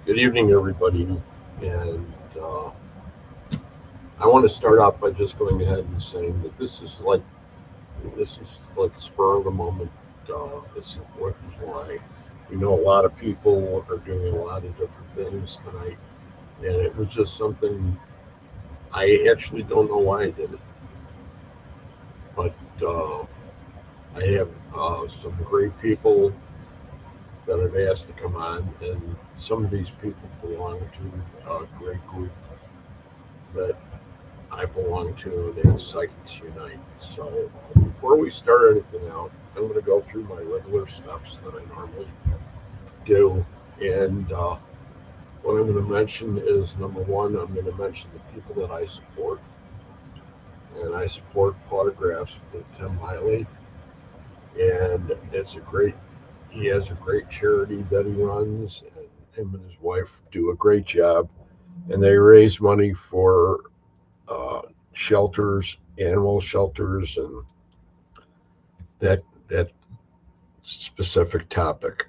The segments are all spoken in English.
Good evening, everybody. And I want to start off by just going ahead and saying that this is like spur of the moment. It's the Fourth of July. We know a lot of people are doing a lot of different things tonight, and it was just something I actually don't know why I did it, but I have some great people that I've asked to come on, and some of these people belong to a great group that I belong to, and that's Psychics Unite. So before we start anything out, I'm going to go through my regular steps that I normally do. And what I'm going to mention is number one, I'm going to mention the people that I support. And I support Photographs with Tim Miley. And he has a great charity that he runs, and him and his wife do a great job. And they raise money for uh, shelters, animal shelters, and that specific topic.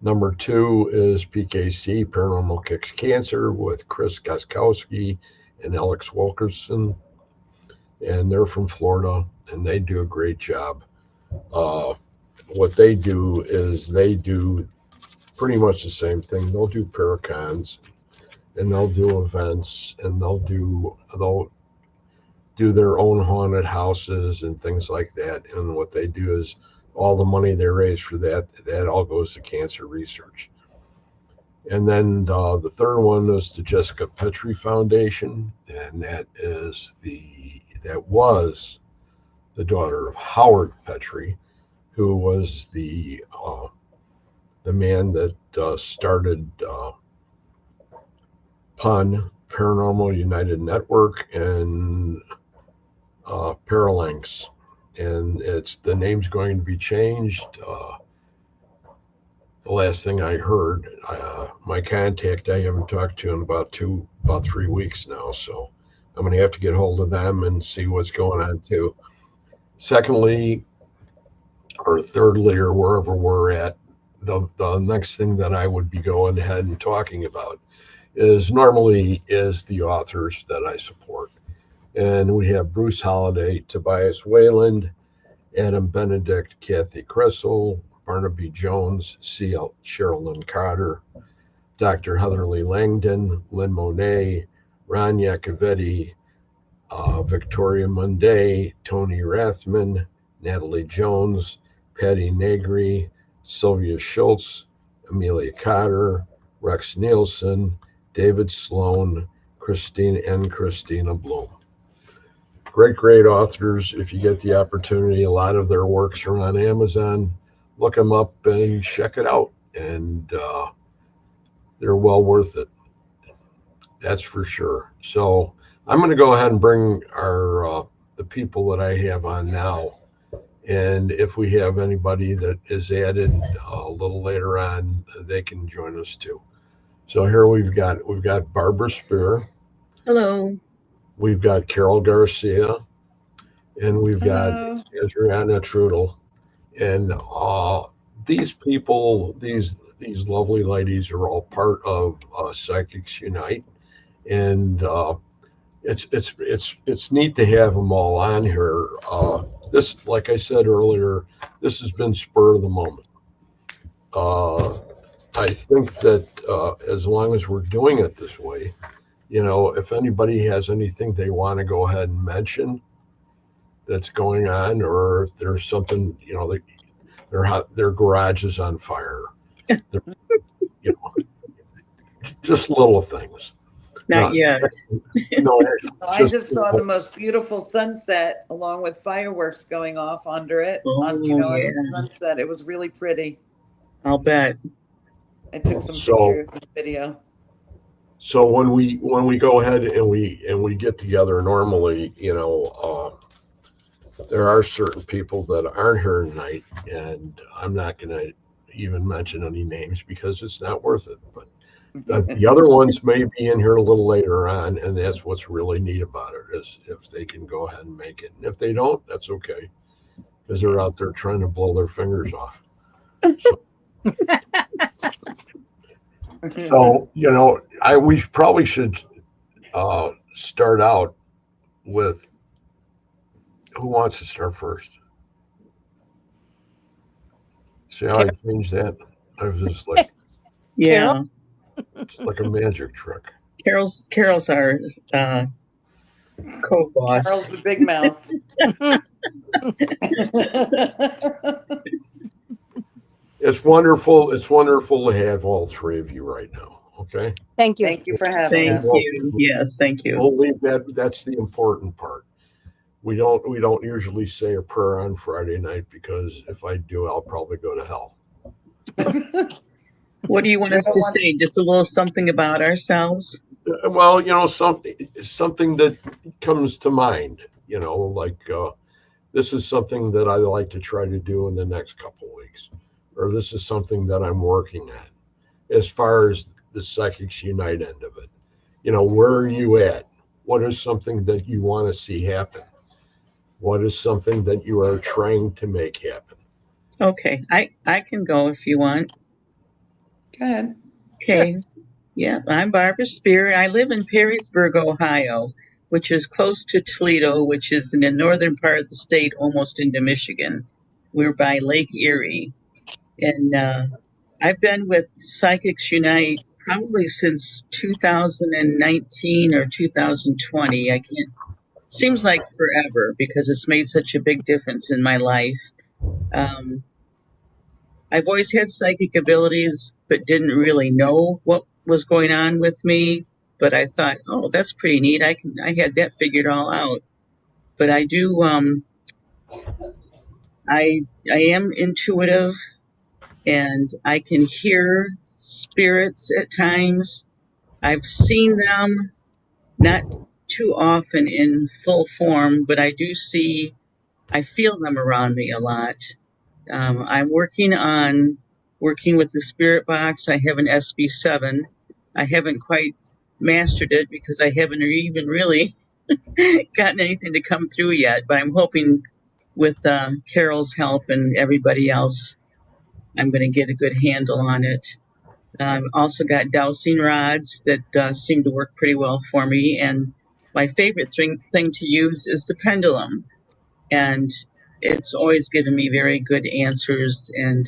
Number two is PKC, Paranormal Kicks Cancer, with Chris Gaskowski and Alex Wilkerson. And they're from Florida, and they do a great job. Uh, what they do is they do pretty much the same thing. They'll do paracons, and they'll do events, and they'll do their own haunted houses and things like that. And what they do is all the money they raise for that all goes to cancer research. And then the third one is the Jessica Petrie Foundation, and that was the daughter of Howard Petrie, who was the man that started PUN, Paranormal United Network, and Paralinks, and the name's going to be changed. The last thing I heard, my contact I haven't talked to in about 3 weeks now, so I'm going to have to get hold of them and see what's going on too. Secondly, or thirdly, or wherever we're at, the next thing that I would be going ahead and talking about is the authors that I support. And we have Bruce Holliday, Tobias Wayland, Adam Benedict, Kathy Kressel, Barnaby Jones, Sherilyn Carter, Dr. Heatherly Langdon, Lynn Monet, Ron Iacovetti, Victoria Munday, Tony Rathman, Natalie Jones, Patty Negri, Sylvia Schultz, Amelia Cotter, Rex Nielsen, David Sloan, Christina Bloom. Great authors. If you get the opportunity, a lot of their works are on Amazon. Look them up and check it out, and they're well worth it. That's for sure. So I'm going to go ahead and bring the people that I have on now, and if we have anybody that is added a little later on, they can join us too. So here we've got Barbara Spear. Hello. We've got Carol Garcia, and we've got Hello. Adriana Trudel. And these people, these lovely ladies, are all part of Psychics Unite, and it's neat to have them all on here. This, like I said earlier, this has been spur of the moment. Uh, I think that as long as we're doing it this way, if anybody has anything they want to go ahead and mention that's going on, or if there's something, their garage is on fire, you know, just little things. Not yet. No, I just saw the most beautiful sunset along with fireworks going off under it. Yeah. Sunset. It was really pretty. I'll bet. I took some pictures and video. So when we go ahead and we get together normally, there are certain people that aren't here tonight, and I'm not going to even mention any names because it's not worth it. But the other ones may be in here a little later on, and that's what's really neat about it, is if they can go ahead and make it. And if they don't, that's okay, because they're out there trying to blow their fingers off. So we probably should start out with, who wants to start first? See how I changed that? I was just like, yeah, it's like a magic trick. Carol's our co-boss. Carol's the big mouth. It's wonderful. It's wonderful to have all three of you right now. Okay. Thank you. Thank you for having us. Thank you. Yes, thank you. We'll leave that. That's the important part. We don't usually say a prayer on Friday night, because if I do, I'll probably go to hell. What do you want us to say? Just a little something about ourselves? Well, something that comes to mind. Like this is something that I like to try to do in the next couple of weeks, or this is something that I'm working at. As far as the Psychics Unite end of it, where are you at? What is something that you want to see happen? What is something that you are trying to make happen? Okay, I can go if you want. Go ahead. Okay. Sure. Yeah, I'm Barbara Spear. I live in Perrysburg, Ohio, which is close to Toledo, which is in the northern part of the state, almost into Michigan. We're by Lake Erie. And I've been with Psychics Unite probably since 2019 or 2020. I can't, seems like forever, because it's made such a big difference in my life. I've always had psychic abilities, but didn't really know what was going on with me. But I thought, oh, that's pretty neat. I had that figured all out. But I do, I am intuitive, and I can hear spirits at times. I've seen them, not too often in full form, but I feel them around me a lot. I'm working with the spirit box. I have an SB7. I haven't quite mastered it because I haven't even really gotten anything to come through yet, but I'm hoping with Carol's help and everybody else, I'm going to get a good handle on it. I've also got dowsing rods that seem to work pretty well for me, and my favorite thing to use is the pendulum, and it's always given me very good answers. And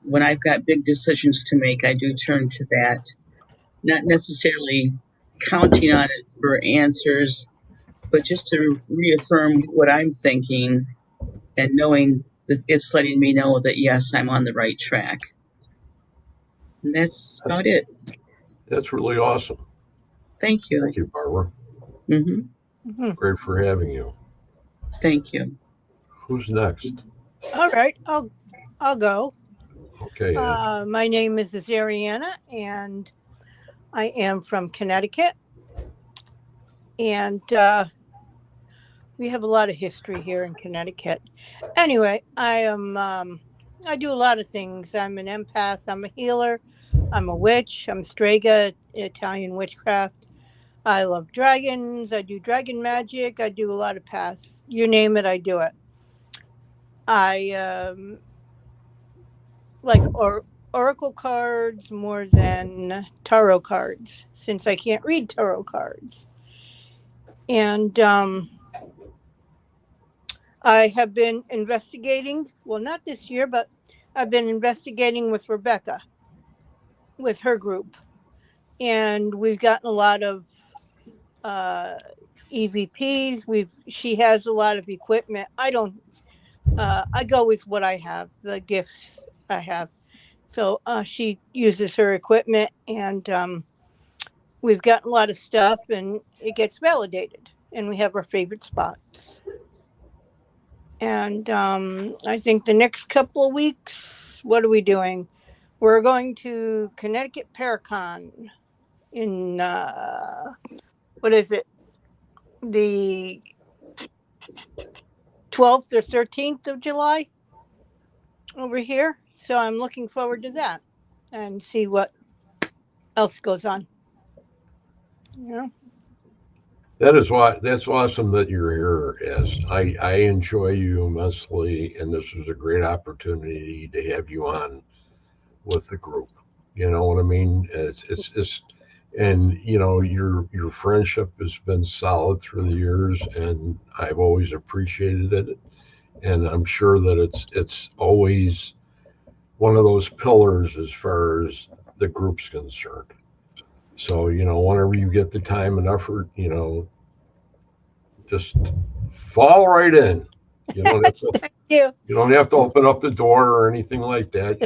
when I've got big decisions to make, I do turn to that, not necessarily counting on it for answers, but just to reaffirm what I'm thinking and knowing that it's letting me know that, yes, I'm on the right track. And that's about it. That's really awesome. Thank you. Thank you, Barbara. Mm-hmm. Great for having you. Thank you. Who's next? All right, I'll go. Okay. My name is Ariana, and I am from Connecticut. And we have a lot of history here in Connecticut. Anyway, I do a lot of things. I'm an empath. I'm a healer. I'm a witch. I'm Strega, Italian witchcraft. I love dragons. I do dragon magic. I do a lot of paths. You name it, I do it. I like oracle cards more than tarot cards, since I can't read tarot cards. And I have been investigating, well, not this year, but I've been investigating with Rebecca, with her group. And we've gotten a lot of uh, EVPs. She has a lot of equipment. I don't. I go with what I have, the gifts I have. So she uses her equipment, and we've gotten a lot of stuff, and it gets validated, and we have our favorite spots. And I think the next couple of weeks, what are we doing? We're going to Connecticut Paracon in what is it? The 12th or 13th of July over here. So I'm looking forward to that and see what else goes on. You know? That's awesome that you're here, as I enjoy you immensely, and this was a great opportunity to have you on with the group. You know what I mean? It's and your friendship has been solid through the years, and I've always appreciated it, and I'm sure that it's always one of those pillars as far as the group's concerned. So, whenever you get the time and effort, just fall right in. You don't have to Thank you. you don't have to open up the door or anything like that.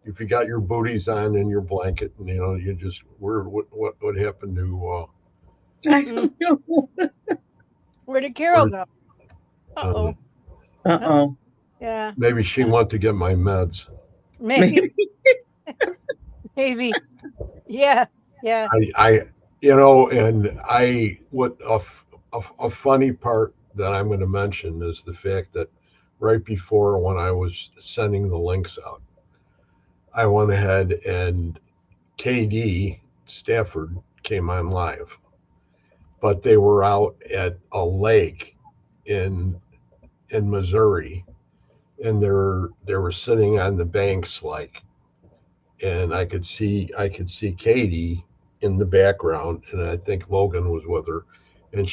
If you got your booties on and your blanket, and you just what happened to I don't know. Where did Carol where, go? Uh uh, oh. Uh-oh. Yeah. maybe she went to get my meds. Maybe. Maybe. Maybe. Yeah. Yeah. And what a funny part that I'm going to mention is the fact that right before, when I was sending the links out, I went ahead and KD Stafford came on live, but they were out at a lake in Missouri, and they were sitting on the banks, and I could see Katie in the background, and I think Logan was with her, and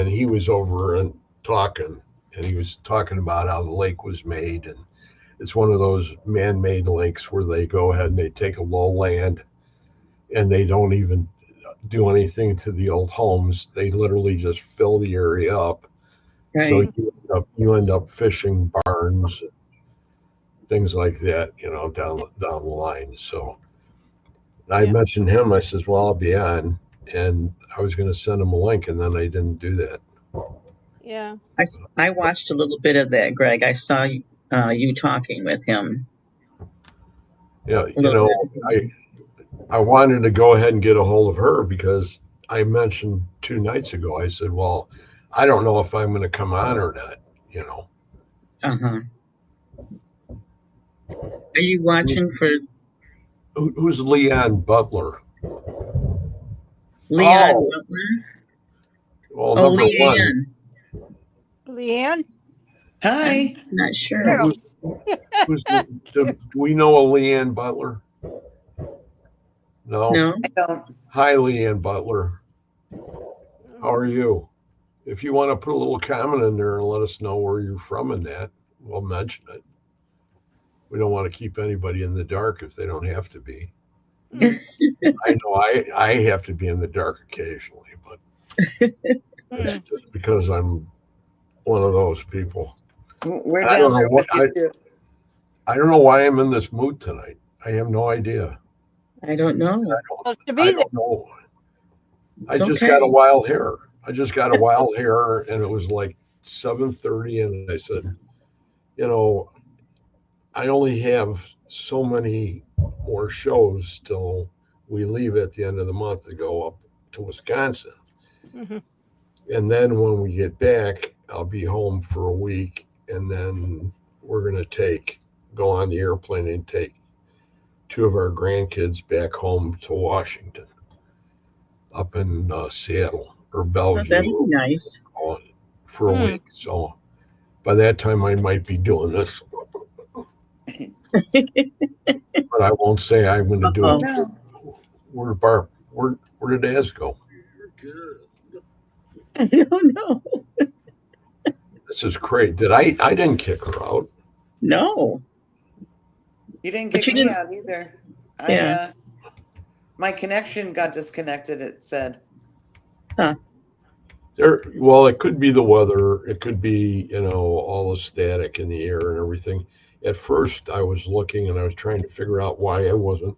he was over and talking, and he was talking about how the lake was made, and it's one of those man-made lakes where they go ahead and they take a lowland, and they don't even do anything to the old homes. They literally just fill the area up. So Right. you end up fishing barns, things like that, down the line. So I Yeah. mentioned him. I says, "Well, I'll be on," and I was going to send him a link, and then I didn't do that. Yeah. I watched a little bit of that, Greg. I saw you talking with him Yeah, a little bit I ago. I wanted to go ahead and get a hold of her because I mentioned 2 nights ago. I said, "Well, I don't know if I'm going to come on or not." You know, Uh-huh. Are you watching for Who's Leon Butler? Leon Oh, Butler? well, Oh, number one, Leanne. Leanne? I'm Hi. not sure. Carol. who's do we know a Leanne Butler? No. No? I don't. Hi, Leanne Butler. How are you? If you want to put a little comment in there and let us know where you're from and that, we'll mention it. We don't want to keep anybody in the dark if they don't have to be. Mm, I know I have to be in the dark occasionally, but it's mm. just because I'm one of those people. We're I don't down know there what with you too. I don't know why I'm in this mood tonight. I have no idea. I don't know. Supposed to I be there. don't know. I It's just got a okay. wild hair. I just got a wild hair, and it was like 7:30, and I said, you know, I only have so many more shows till we leave at the end of the month to go up to Wisconsin. Mhm. And then when we get back, I'll be home for a week, and then we're going to go on the airplane and take two of our grandkids back home to Washington, up in Seattle or Well, that'll Bellevue, be nice. for a Mm. week. So by that time, I might be doing this. But I won't say I'm going to do Oh, it. No, Where did Az go? I don't know. This is crazy. I didn't kick her out. No, you didn't but kick you me didn't. out either. I Yeah. My connection got disconnected, it said. Huh. Well, it could be the weather. It could be, all the static in the air and everything. At first, I was looking and I was trying to figure out why I wasn't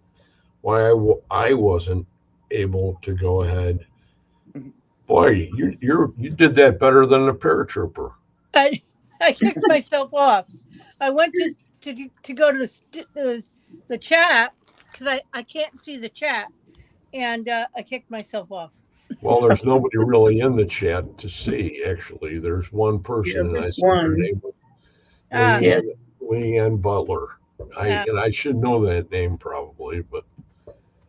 able to go ahead. Boy, you did that better than a paratrooper. I, I kicked myself off. I went to go to the chat because I can't see the chat, and I kicked myself off. Well, there's nobody really in the chat to see. Actually, there's one Yeah, person, and I just see their one. name, Ah, Yeah. Leanne Butler. ah, I should know that name probably, but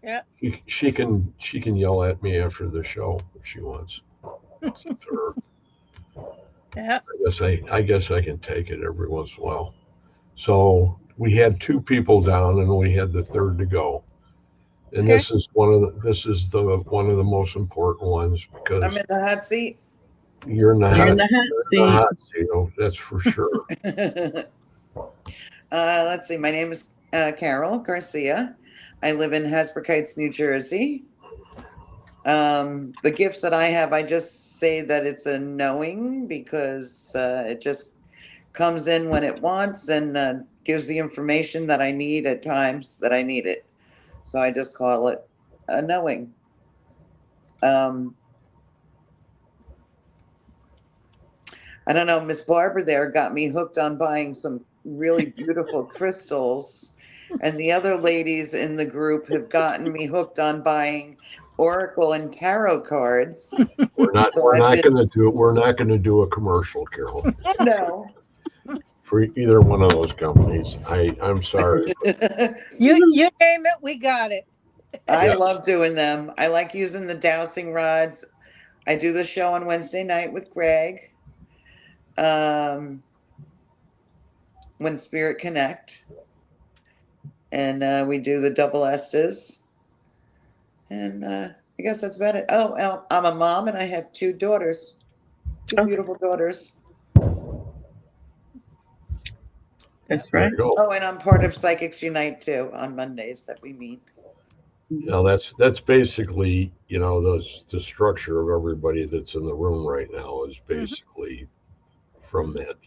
yeah, she can yell at me after the show if she wants. It's up to her. yeah. I guess I can take it every once in a while. So we had two people down, and we had the third to go. And Okay. this is the one of the most important ones I'm because in the hot seat. you're in the You're in hot the hot you're in the seat. hot seat. That's for sure. Let's see. My name is Carol Garcia. I live in Hasbrook Heights, New Jersey. The gifts that I have, I just say that it's a knowing because it just comes in when it wants and gives the information that I need at times that I need it. So I just call it a knowing. Um, I don't know, Miss Barbara there got me hooked on buying some really beautiful crystals. And the other ladies in the group have gotten me hooked on buying oracle and tarot cards. We're not So we're I've not been, going to do we're not going to do a commercial, Carol, no. for either one of those companies. I'm sorry, but You name it, we got it. I yeah, love doing them. I like using the dowsing rods. I do the show on Wednesday night with Greg. Um, when Spirit Connect, and we do the double Estes, and I guess that's about it. Oh, well, I'm a mom, and I have two daughters, two Okay, beautiful daughters. that's there right. you go. Oh, and I'm part of Psychics Unite too on Mondays that we meet. That's basically the structure of everybody that's in the room right now is Mhm, basically from that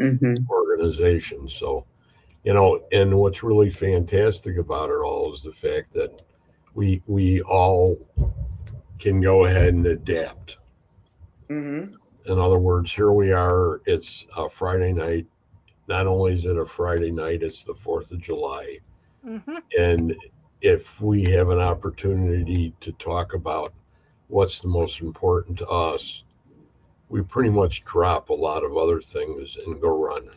Mm-hmm. organization. So and what's really fantastic about it all is the fact that we all can go ahead and adapt. Mm-hmm. In other words, here we are. It's a Friday night. Not only is it a Friday night, it's the 4th of July. mhm, And if we have an opportunity to talk about what's the most important to us, we pretty much drop a lot of other things and go run.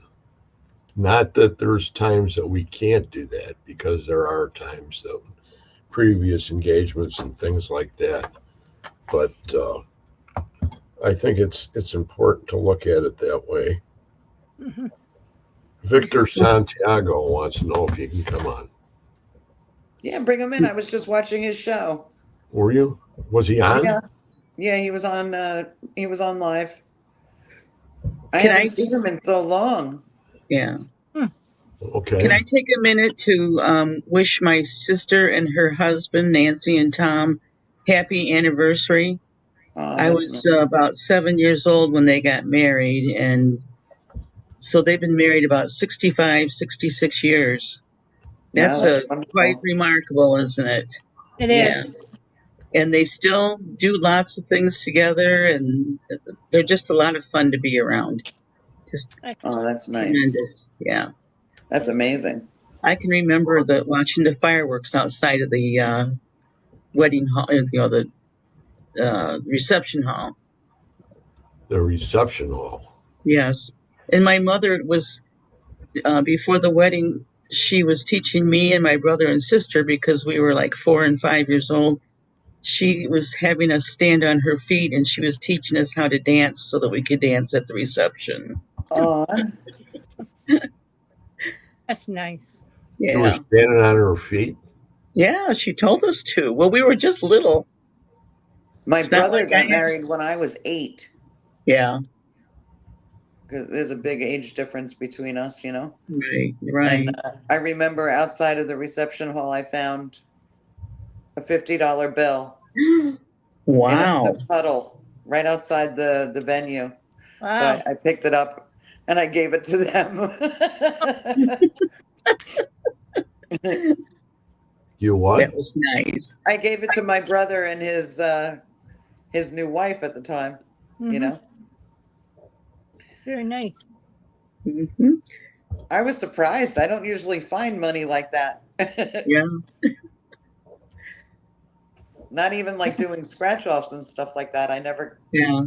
Not that there's times that we can't do that, because there are times that previous engagements and things like that. But I think it's important to look at it that way. mhm. Victor Yes. Santiago wants to know if you can come on. Yeah, bring him in. I was just watching his show. Were you? Was he Yeah, on? yeah, he was on. He was on live. I Can haven't I seen just, him in so long. yeah. Hmm. Can I Okay. take a minute to wish my sister and her husband, Nancy and Tom, happy anniversary? Oh, I that's was nice. about 7 years old when they got married, and so they've been married about 65, 66 years. No, That's that's quite wonderful. remarkable, isn't it? It Yeah. is. Yes. And they still do lots of things together, and they're just a lot of fun to be around. Just Oh, that's nice. tremendous. Yeah. That's amazing. I can remember watching the fireworks outside of the wedding hall, the reception hall. The reception hall. Yes. And my mother was, before the wedding, she was teaching me and my brother and sister, because we were like 4 and 5 years old. She was having us stand on her feet, and she was teaching us how to dance so that we could dance at the reception. Oh, That's nice. You were Yeah. standing on her feet. Yeah, she told us to. Well, we were just little. My It's not brother like I got had. married when I was 8. Yeah, 'Cause there's a big age difference between us, you know. right, And right. I remember outside of the reception hall, I found a $50 bill in a Wow. puddle right outside the venue. So Wow. I picked it up and I gave it to them. You what? That was nice. I gave it to my brother and his new wife at the time, you Hmm. know. Very nice. Hmm. I was surprised. I don't usually find money like that. Yeah, Not even like doing scratch offs and stuff like that. yeah.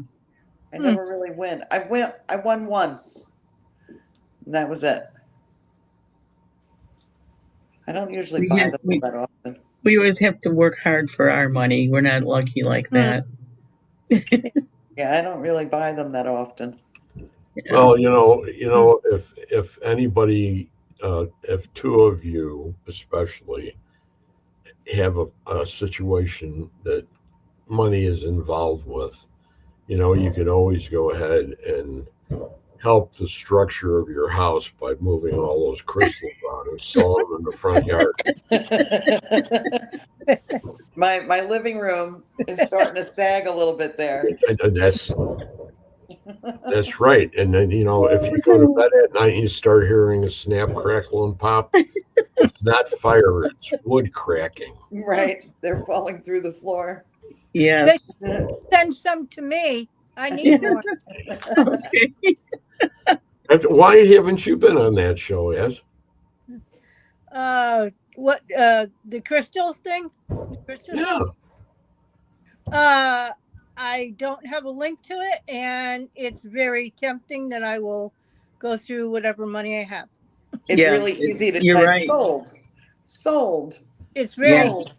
I Hmm. never really win. I won once. And that was it. I don't usually We buy have them we that often. we always have to work hard for our money. We're not lucky like Hmm. that. Yeah, I don't really buy them that often. Yeah, Well, Hmm. if anybody, if two of you especially have a situation that money is involved with, you could always go ahead and help the structure of your house by moving all those crystals out and sell them in the front yard. My living room is starting to sag a little bit there. And that's right. And then if you go to bed at night and you start hearing a snap, crackle, and pop, it's not fire; it's wood cracking. Right. They're falling through the floor. They yes. send some to me. I need more. Okay. Why haven't you been on that show, Ez? What the crystals thing? The crystal Yeah. show? Uh I don't have a link to it, and it's very tempting that I will go through whatever money I have. It's Yeah, really easy to you're type right. sold. Sold. It's very Sold.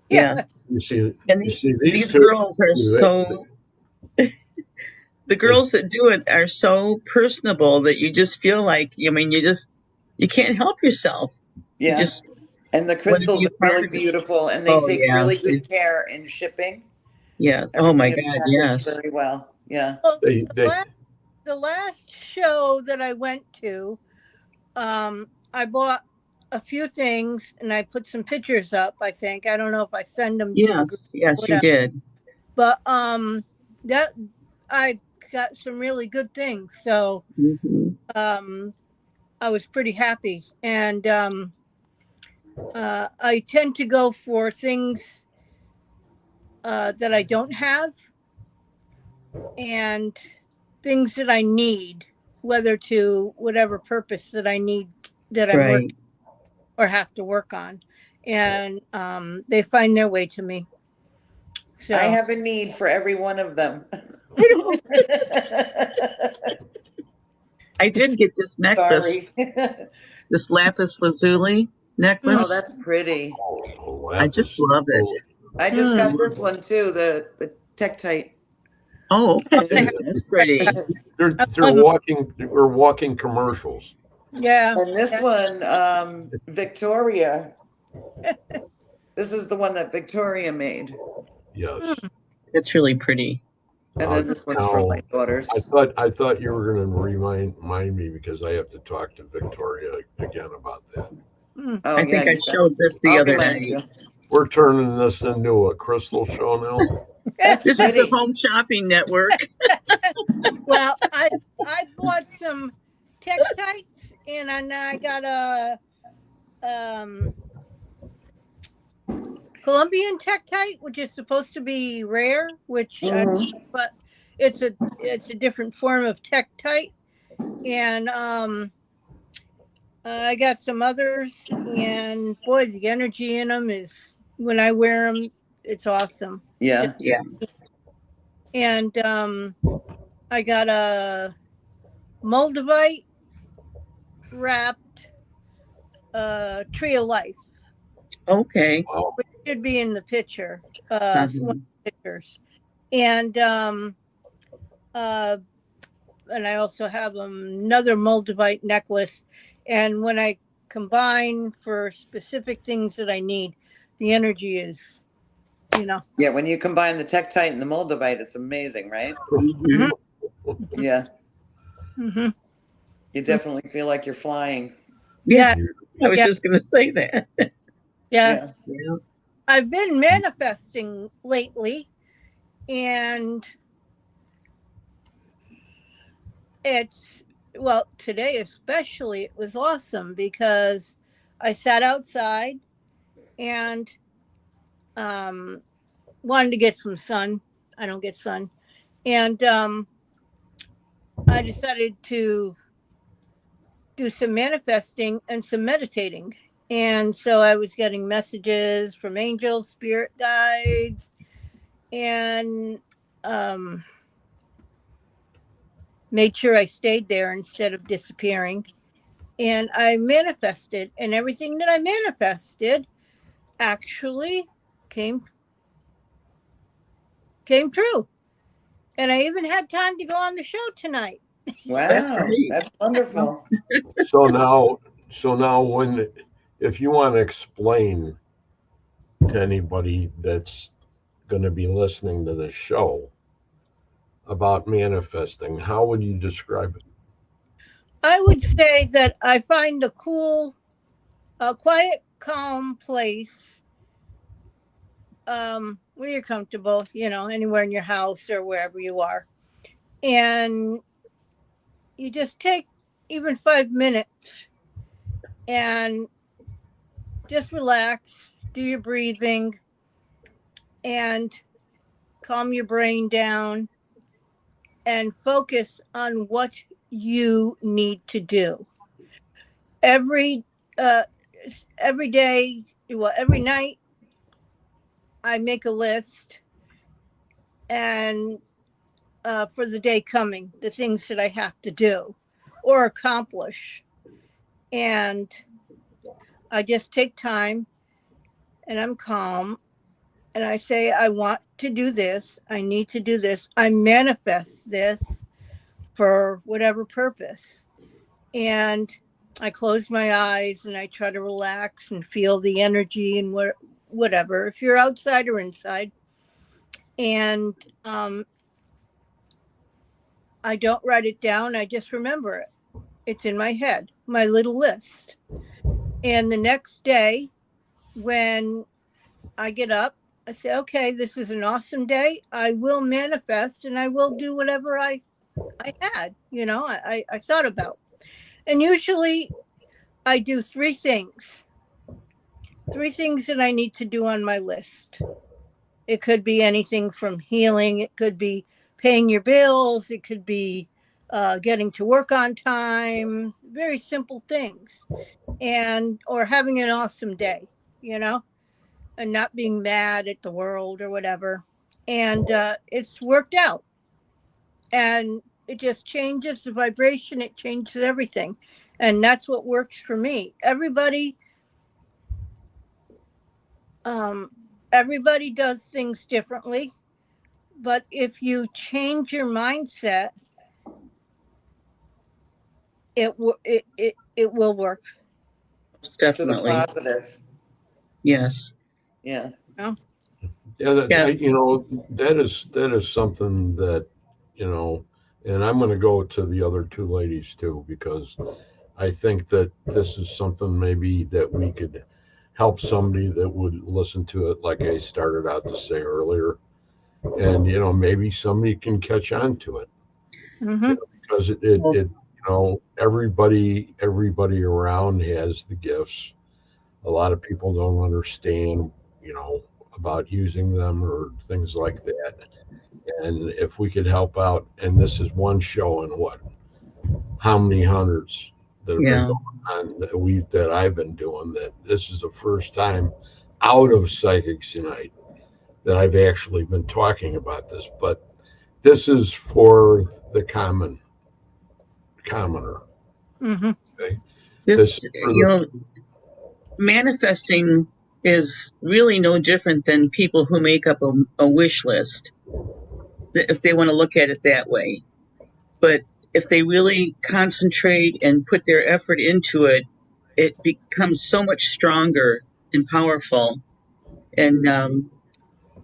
Yes. yeah. Yeah. You see, And you see these these two. girls are so the They, girls that do it are so personable that you just feel like, I mean, you can't help yourself. You Yeah. just And the want to crystals be are a part really of it. beautiful and they Oh take yeah. really good care in shipping. Yeah. Oh my Everything is God. packaged Yes. very well. Yeah. Well, they, the last show that I went to, I bought a few things and I put some pictures up. I think I don't know if I send them to the group Yes. or Yes, you whatever, did. but that I got some really good things. So Hmm. um, I was pretty happy, and I tend to go for things that I don't have and things that I need, whether to whatever purpose that I need that I'm working Right. or have to work on, and they find their way to me. I So have a need for every one of them. I did get this Sorry. necklace, this lapis lazuli mm, Oh, necklace. that's pretty. I just lapis. love it. I just I mm. got love this it. one too, the Tektite. Oh, Oh, I okay. have That's that. pretty. They're I love walking commercials. yeah. And this Yeah. one, Victoria, this is the one that Victoria made. Yes. Mm. That's really pretty. And then this one's for my Now, I daughters. thought I thought you were going to remind me because I have to talk to Victoria again about that. Mm. Oh I yeah, think I you got. showed this the I'll other remind night. you. We're turning this into a crystal show now. That's This is the pretty. Home Shopping Network. Well, I bought some Tektites, and I got a um Colombian Tektite, which is supposed to be rare, which Hmm. but it's a different form of Tektite, and I got some others, and boy, the energy in them is when I wear them, it's awesome. Just, Yeah. Yeah. and I got a Moldavite wrapped tree of life, Okay. Wow. which should be in the picture, one Uh-huh. of the pictures, and uh, and I also have another Moldavite necklace. And when I combine for specific things that I need, the energy is, Yeah, when you combine the Tektite and the Moldavite, it's amazing, right? Mhm. Yeah, Mm-hmm. you definitely feel like you're flying. Yeah, I was Yeah. just going to say that. Yeah. Yeah. Yeah. I've been manifesting lately, and today especially, it was awesome because I sat outside and wanted to get some sun. I don't get sun. And I decided to do some manifesting and some meditating. And so I was getting messages from angels, spirit guides, and made sure I stayed there instead of disappearing. And I manifested, and everything that I manifested actually came true. And I even had time to go on the show tonight. That's Wow, great. that's wonderful. So now, if you want to explain to anybody that's going to be listening to this show about manifesting, how would you describe it? I would say that I find a quiet, calm place where you're comfortable, anywhere in your house or wherever you are. And you just take even 5 minutes and just relax, do your breathing, and calm your brain down and focus on what you need to do. Every uh every day, every night I make a list and for the day coming, the things that I have to do or accomplish. And I just take time and I'm calm and I say, I want to do this. I need to do this. I manifest this for whatever purpose. And I close my eyes and I try to relax and feel the energy and whatever, if you're outside or inside. And I don't write it down. I just remember it. It's in my head, my little list. And the next day, when I get up, I say, okay, this is an awesome day. I will manifest and I will do whatever I had, I thought about. And usually I do three things that I need to do on my list. It could be anything from healing, it could be paying your bills, it could be getting to work on time, very simple things, or having an awesome day, and not being mad at the world or whatever. And it's worked out. And it just changes the vibration, it changes everything. And that's what works for me. Everybody does things differently, but if you change your mindset, it will work. To the Definitely. positive. Yes. Yeah. Yeah, Yeah. that is something that, and I'm going to go to the other two ladies too, because I think that this is something maybe that we could help somebody that would listen to it, like I started out to say earlier. And, maybe somebody can catch on to it. Mm-hmm. Because everybody around has the gifts. A lot of people don't understand, about using them or things like that. And if we could help out, and this is one show in how many hundreds that have been Yeah. going on that I've been doing, that this is the first time out of Psychics Unite that I've actually been talking about this. But this is for the commoner. Mm-hmm. Okay? This This, is for the manifesting is really no different than people who make up a wish list, if they want to look at it that way. But if they really concentrate and put their effort into it, it becomes so much stronger and powerful. And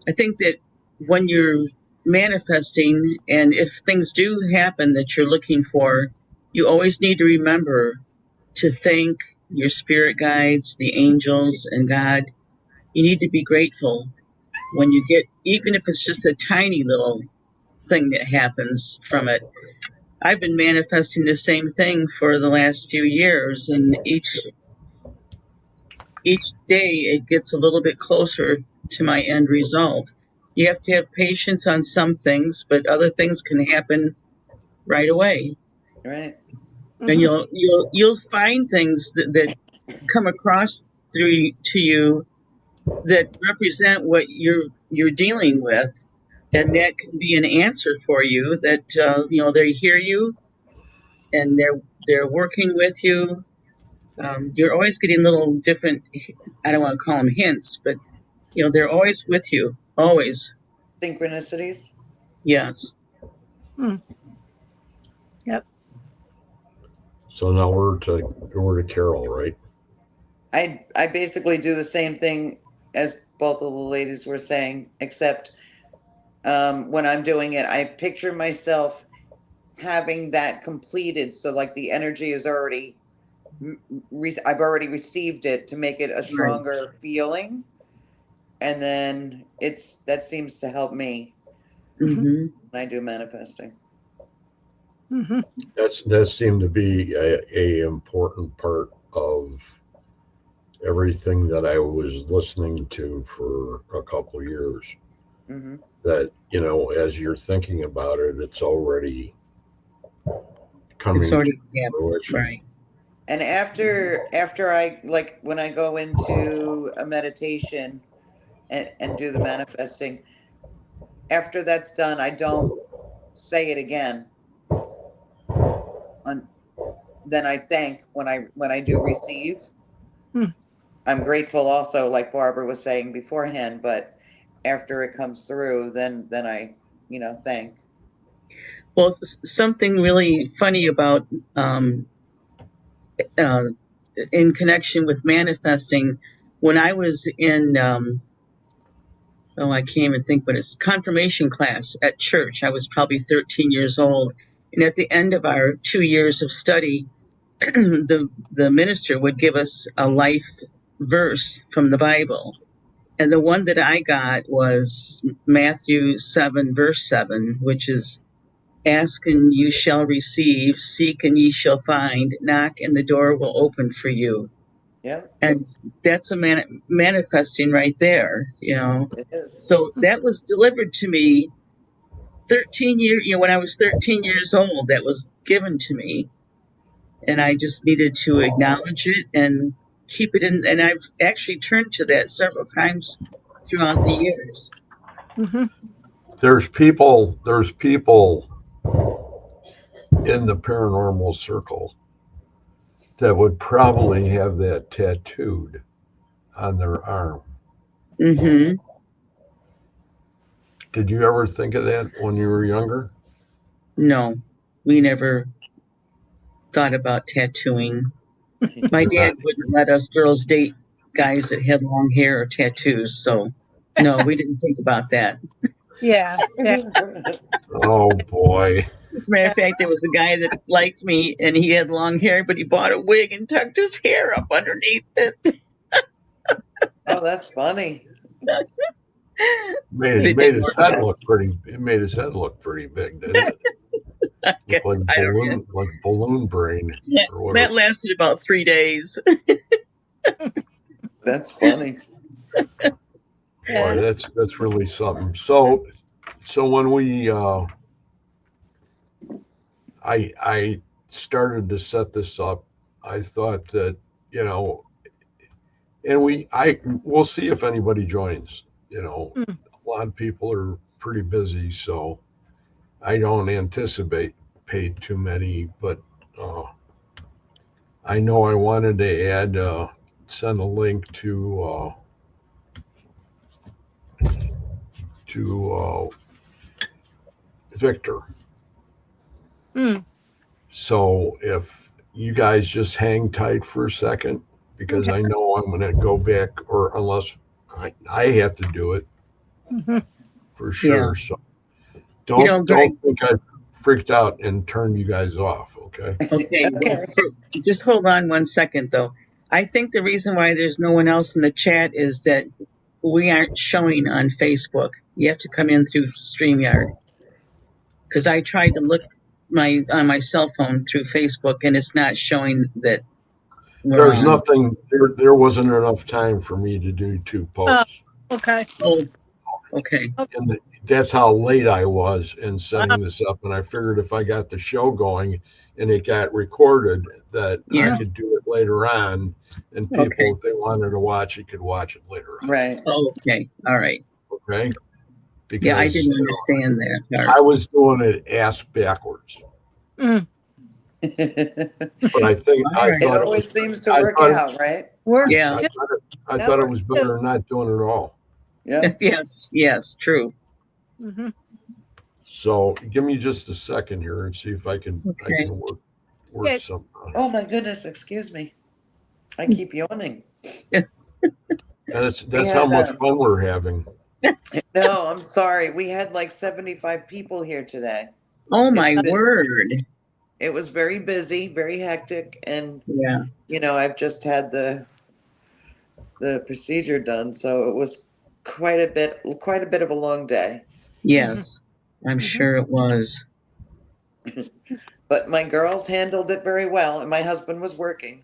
I think that when you're manifesting, and if things do happen that you're looking for, you always need to remember to thank your spirit guides, the angels, and God. You need to be grateful when you get, even if it's just a tiny little thing that happens from it. I've been manifesting the same thing for the last few years, and each day it gets a little bit closer to my end result. You have to have patience on some things, but other things can happen right away. Right. And Hmm. you'll find things that come across through to you that represent what you're dealing with, and that can be an answer for you. That they hear you and they're working with you. You're always getting little different. I don't want to call them hints, but they're always with you. Always, Synchronicities. yes. Mm. Yep. So now we're to Carol, right? I basically do the same thing as both of the ladies were saying, except when I'm doing it, I picture myself having that completed. So like the energy is already, I've already received it to make it a Right. stronger feeling, and then that seems to help me Hmm. Hmm. when I do manifesting. Hmm. That seemed to be a important part of everything that I was listening to for a couple years. Hmm. That as you're thinking about it, it's already It's coming to already happened. fruition. Right. And after I like when I go into a meditation and do the manifesting, after that's done, I don't say it again. And then I thank when I do receive. Mm. I'm grateful also, like Barbara was saying beforehand, but after it comes through, then I thank. Well, something really funny about uh, in connection with manifesting. When I was in, I can't even think what it's confirmation class at church. I was probably 13 years old, and at the end of our 2 years of study, the minister would give us a life verse from the Bible. And the one that I got was Matthew 7, verse 7, which is, ask and you shall receive, seek and ye shall find, knock and the door will open for you. Yep, And that's a manifesting right there, it is. So that was delivered to me 13 years, when I was 13 years old, that was given to me. And I just needed to acknowledge it and keep it in. And I've actually turned to that several times throughout the years. Hmm. There's people in the paranormal circle that would probably have that tattooed on their arm. Mm-hmm. Did you ever think of that when you were younger? No, we never thought about tattooing. My Is dad that wouldn't let us girls date guys that had long hair or tattoos. So, no, we didn't think about that. Yeah. Yeah. oh boy. As a matter of fact, there was a guy that liked me and he had long hair, but he bought a wig and tucked his hair up underneath it. Oh, that's funny. Made Yeah. made Didn't his work head out. look pretty. It made his head look pretty big, didn't it? I Looked guess I don't know. like balloon brain That, or whatever. that lasted about 3 days. That's funny. Boy, Yeah. that's really something. So when I started to set this up, I thought that you know, and we'll see if anybody joins. Mm. A lot of people are pretty busy, so I don't anticipate paid too many, but uh, I know I wanted to send a link to Victor. Mm. So if you guys just hang tight for a second because Okay. I know I'm going to go back, or unless I have to do it Mhm. for Yeah. sure. So You know, Greg, don't think I freaked out and turned you guys off. Okay. okay, well, Okay. just hold on 1 second, though. I think the reason why there's no one else in the chat is that we aren't showing on Facebook. You have to come in through StreamYard. Because I tried to look on my cell phone through Facebook, and it's not showing that we're There's on. nothing there. There wasn't enough time for me to do 2 posts, Okay. Oh, okay. and that's how late I was in Wow. setting this up. And I figured if I got the show going and it got recorded, that I Yeah. could do it later on, and Okay. people, if they wanted to watch it, could watch it later on. Right. Oh, okay. All right. Okay, Yeah, I because didn't understand that part. I was doing it ass backwards. Mm. It But I All right. thought it was always seems to I work thought out, right? Works Yeah. too. I That thought it works was too. better than not doing it at all. Yep. Yes. Yes. True. Mhm. So give me just a second here and see if I can Okay. work Okay. something out. Oh my goodness, excuse me. I keep yawning. And We that's how had much fun we're having. no, I'm sorry. We had like 75 people here today. Oh It's my been word. it was very busy, very hectic, and Yeah. I've just had the procedure done, so it was quite a bit of a long day. Mhm. Yes. I'm Mhm. sure it was. But my girls handled it very well, and my husband was working.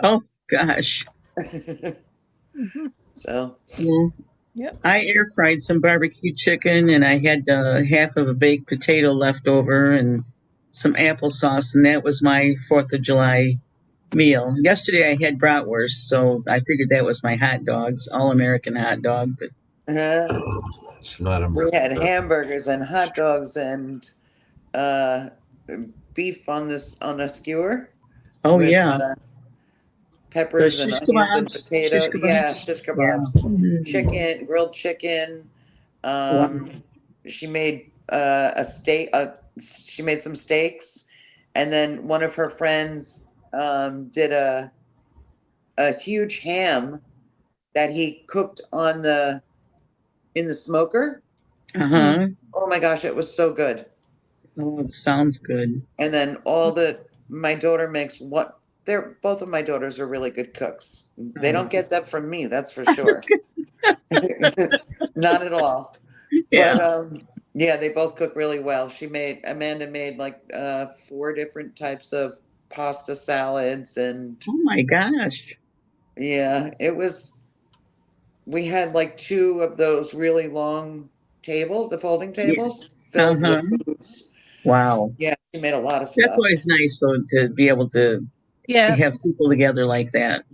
Oh gosh. Mhm. So Well, Yep. I air fried some barbecue chicken, and I had half of a baked potato left over and some applesauce, and that was my 4th of July meal. Yesterday I had bratwurst, so I figured that was my hot dogs, all American hot dog. But uh, It's not we had American. hamburgers and hot dogs and uh, beef on a skewer oh with yeah, the peppers and shish onions and kebabs, shish potato. Yeah, kebabs. shish Yeah. kebabs, Mm. chicken, grilled chicken. Wow. She made a steak. She made some steaks, and then one of her friends did a huge ham that he cooked on the in the smoker. Uh Mm. huh. Oh my gosh, it was so good. Oh, it sounds good. And then all the my daughter makes what they're both of my daughters are really good cooks. They don't get that from me, that's for sure. Not at all. Yeah. But yeah, they both cook really well. Amanda made like 4 different types of pasta salads, and Oh my gosh. yeah, we had like 2 of those really long tables, the folding Yeah. tables Uh filled with huh. foods. Wow. Yeah, she made a lot of That's stuff. always nice, though, to be able to Yeah. have people together like that.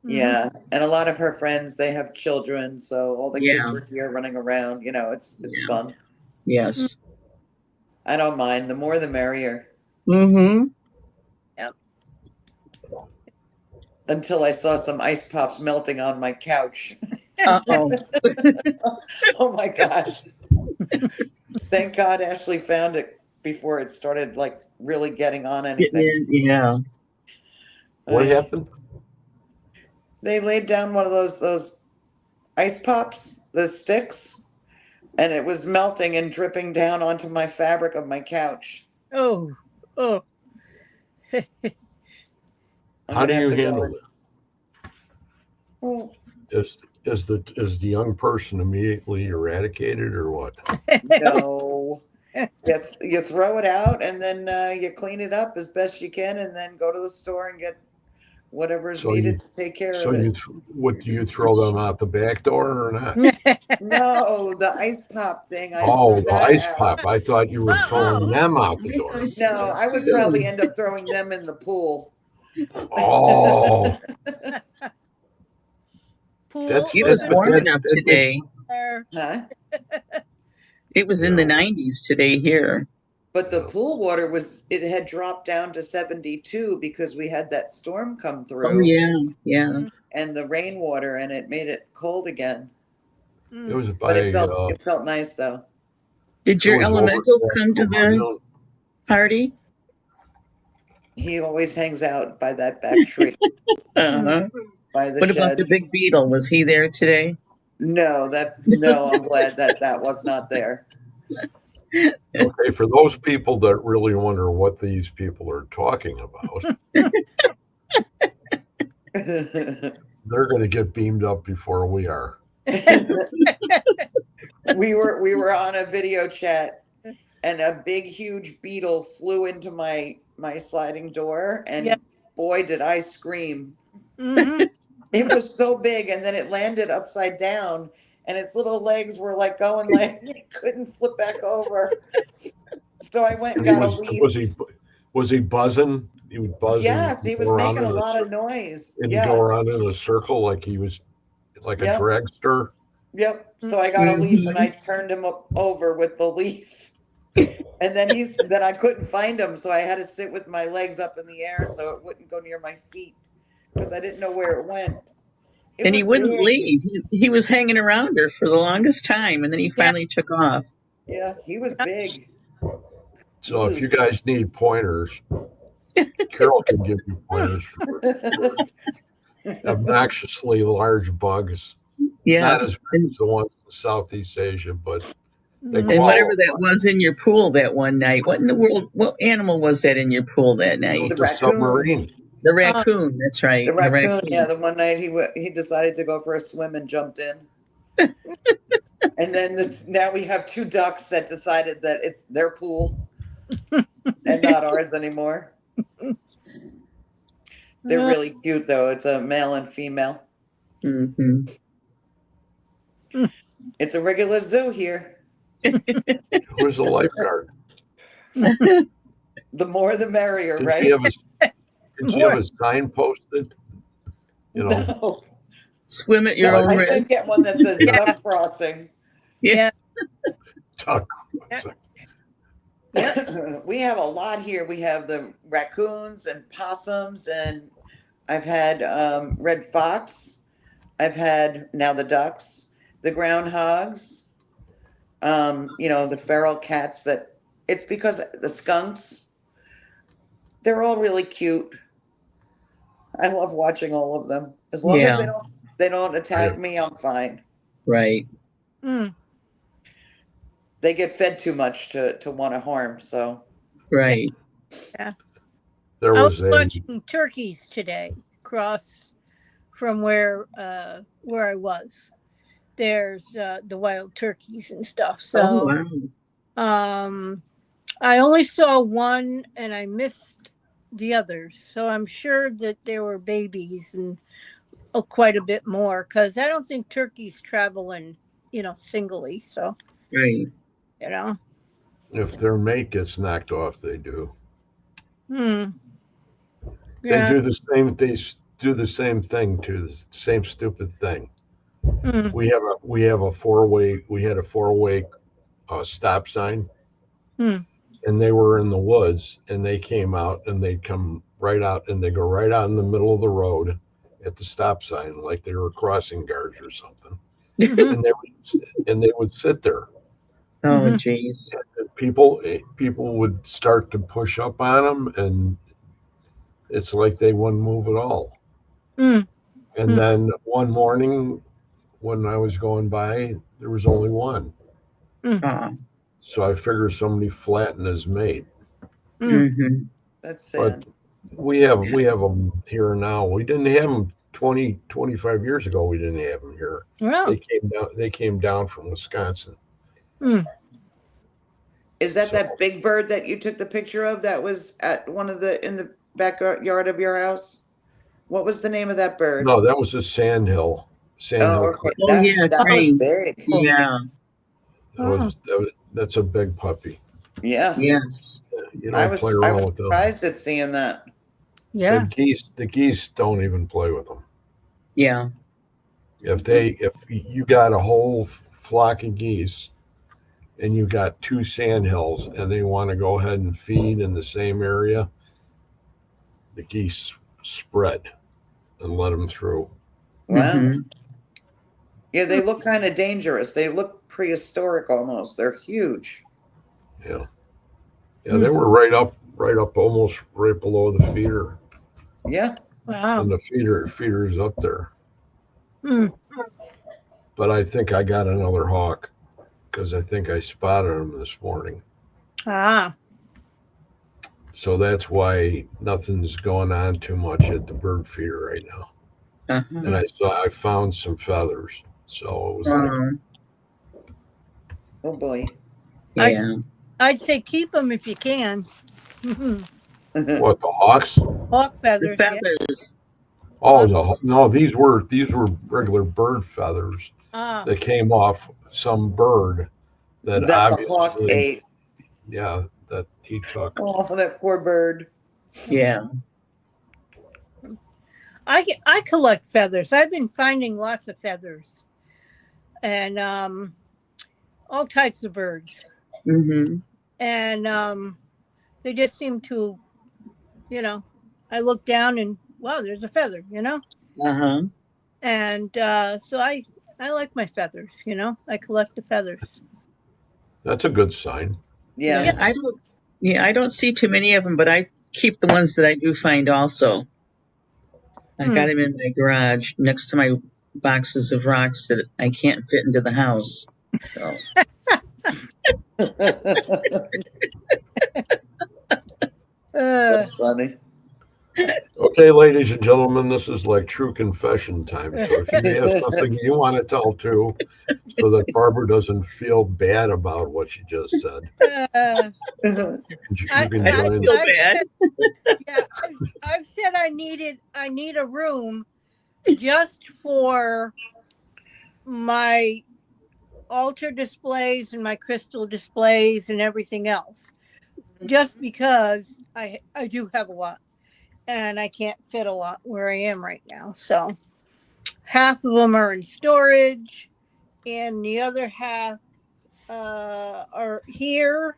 Mhm. Yeah, and a lot of her friends, they have children, so all the kids Yeah. were here running around. It's Yeah. fun. Mm. Yes. I don't mind. The more, the merrier. Mm-hmm. Yep. Until I saw some ice pops melting on my couch. Uh-oh. Oh my gosh! Thank God Ashley found it before it started like really getting on Getting anything. in. Yeah. What happened? They laid down one of those ice pops, the sticks, and it was melting and dripping down onto my fabric of my couch. Oh. Oh. I'm How do gonna have you to go handle and. it? Oh, Is the young person immediately eradicated or what? no. You throw it out and then you clean it up as best you can and then go to the store and get whatever is So you needed to take care so of you it. th- what do you throw them out the back door or not? No, the ice pop thing, I Oh, threw the that ice out. pop. I thought you were throwing Oh. them out the I door. thought she No, was I would probably too. end up throwing them in the pool. Oh, Pool that's It was that, open but warm that, enough that, that today. water. Huh? It was in the yeah, 90s today here. But the yeah. pool water it had dropped down to 72 because we had that storm come Oh, through yeah. Yeah. Mm. and the rainwater and it made it cold again. It Mm. was But by it felt nice though. Did it your was over elementals at come to the Mountain. party? He always hangs out by that back tree, Uh-huh. by the What about the shed. big beetle? Was he there today? No, I'm glad that was not there. Okay, for those people that really wonder what these people are talking about, they're going to get beamed up before we are. we were on a video chat, and a big huge beetle flew into my sliding door, and Yeah. boy did I scream. Mhm. It was so big, and then it landed upside down, and its little legs were like going like it couldn't flip back over. So I went and And he got a was leaf. was he buzzing? He was buzzing. Yes, he was making a lot of noise. And Yeah. go around in a circle like he was like a Yep. dragster. Yep. So I got a leaf and Mm-hmm. I turned him over with the leaf. And then I couldn't find him, so I had to sit with my legs up in the air so it wouldn't go near my feet because I didn't know where it went. It And he was wouldn't big. leave. He was hanging around her for the longest time, and then he Yeah. finally took off. Yeah, he was big. So if you guys need pointers, Carol can give you pointers for obnoxiously large bugs. Not as Yes. big as the ones in Southeast Asia, but they Mhm. And whatever qualify. that was in your pool that one night, what in the world, what animal was that in your pool that It night? was The a raccoon. submarine. The Oh, raccoon, that's right. The The raccoon, yeah, raccoon. the one night he decided to go for a swim and jumped in. And then now we have two ducks that decided that it's their pool and not ours anymore. They're really cute though. It's a male and female. Mm-hmm. It's a regular zoo here. Who's the lifeguard? The more the merrier, Did she right? have more. a sign posted? You know, No. Swim at your own I should risk. get one that says Yeah. duck crossing. Yeah. Yeah. duck. Yeah. We have a lot here. We have the raccoons and possums, and I've had red fox. I've had now the ducks, the groundhogs, the feral cats that it's because the skunks, they're all really cute. I love watching all of them. As long as Yeah. they don't attack me, I'm fine. Right. Mm. They get fed too much to want to harm, so Right. Yeah. There I was was a watching turkeys today across from where I was. There's the wild turkeys and stuff. Oh, So wow. I only saw one and I missed the others. So I'm sure that there were babies and quite a bit more because I don't think turkeys travel in, singly. So, Right. you know, if their mate gets knocked off, they do. hmm. They Yeah. do the same. They do the same thing to the same stupid thing. Hmm. We have a four-way. We had a four-way stop sign, Hmm. and they were in the woods, and they came out, and they come right out, and they go right out in the middle of the road at the stop sign, like they were crossing guards or something, Mm-hmm. and they would sit there. Oh, Mm-hmm. geez. And people would start to push up on them, and it's like they wouldn't move at all. Mm. And then one morning when I was going by, there was only one. Mm. Oh. So I figured somebody flattened his mate. Mm. Mm-hmm. that's But sad. we have them here now. We didn't have them 20, 25 years ago. We didn't have them here. Well. They came down from Wisconsin. Mm. Is that So that big bird that you took the picture of that was at in the backyard of your house? What was the name of that bird? no, that was a sandhill. Oh, Sandhill okay. crane. Oh, yeah, That was crane. big. Yeah. Oh. That's a big puppy. Yeah. Yes. You don't play I around was with them. surprised at seeing that. Yeah. The geese don't even play with them. Yeah. If you got a whole flock of geese and you got two sandhills and they want to go ahead and feed in the same area, the geese spread and let them through. Wow. Mm-hmm. Yeah, they look kind of dangerous. They look prehistoric almost. They're huge. Yeah. Yeah, they were right up right up, almost right below the feeder, Yeah. Wow. and the feeder is up there. Hmm. But I think I got another hawk because I think I spotted him this morning. Ah. So that's why nothing's going on too much at the bird feeder right now. And Uh-huh. I found some feathers, so it was like, Um, Oh boy. I'd yeah. I'd say keep them if you can. what, the hawks? Hawk The feathers, yeah. feathers. Oh, Hawk. no, these were regular bird feathers Ah. that came off some bird that That the hawk obviously, ate. yeah, that he took. Oh, that poor bird. Yeah. I collect feathers. I've been finding lots of feathers and all types of birds, Mm-hmm. and they just seem to, you know, I look down and wow, there's a feather, Uh-huh. and so I like my feathers. I collect the feathers. That's a good sign. Yeah. Yeah. I don't see too many of them, but I keep the ones that I do find also. I got Hmm. them in my garage next to my boxes of rocks that I can't fit into the house. So, Uh, That's funny. Okay, ladies and gentlemen, this is like true confession time. So if you have something you want to tell too, so that Barbara doesn't feel bad about what she just said, uh, you I, can I I don't join. feel I've bad. said, yeah, I've said I need a room just for my altar displays and my crystal displays and everything else. Just because I do have a lot and I can't fit a lot where I am right now. So half of them are in storage and the other half are here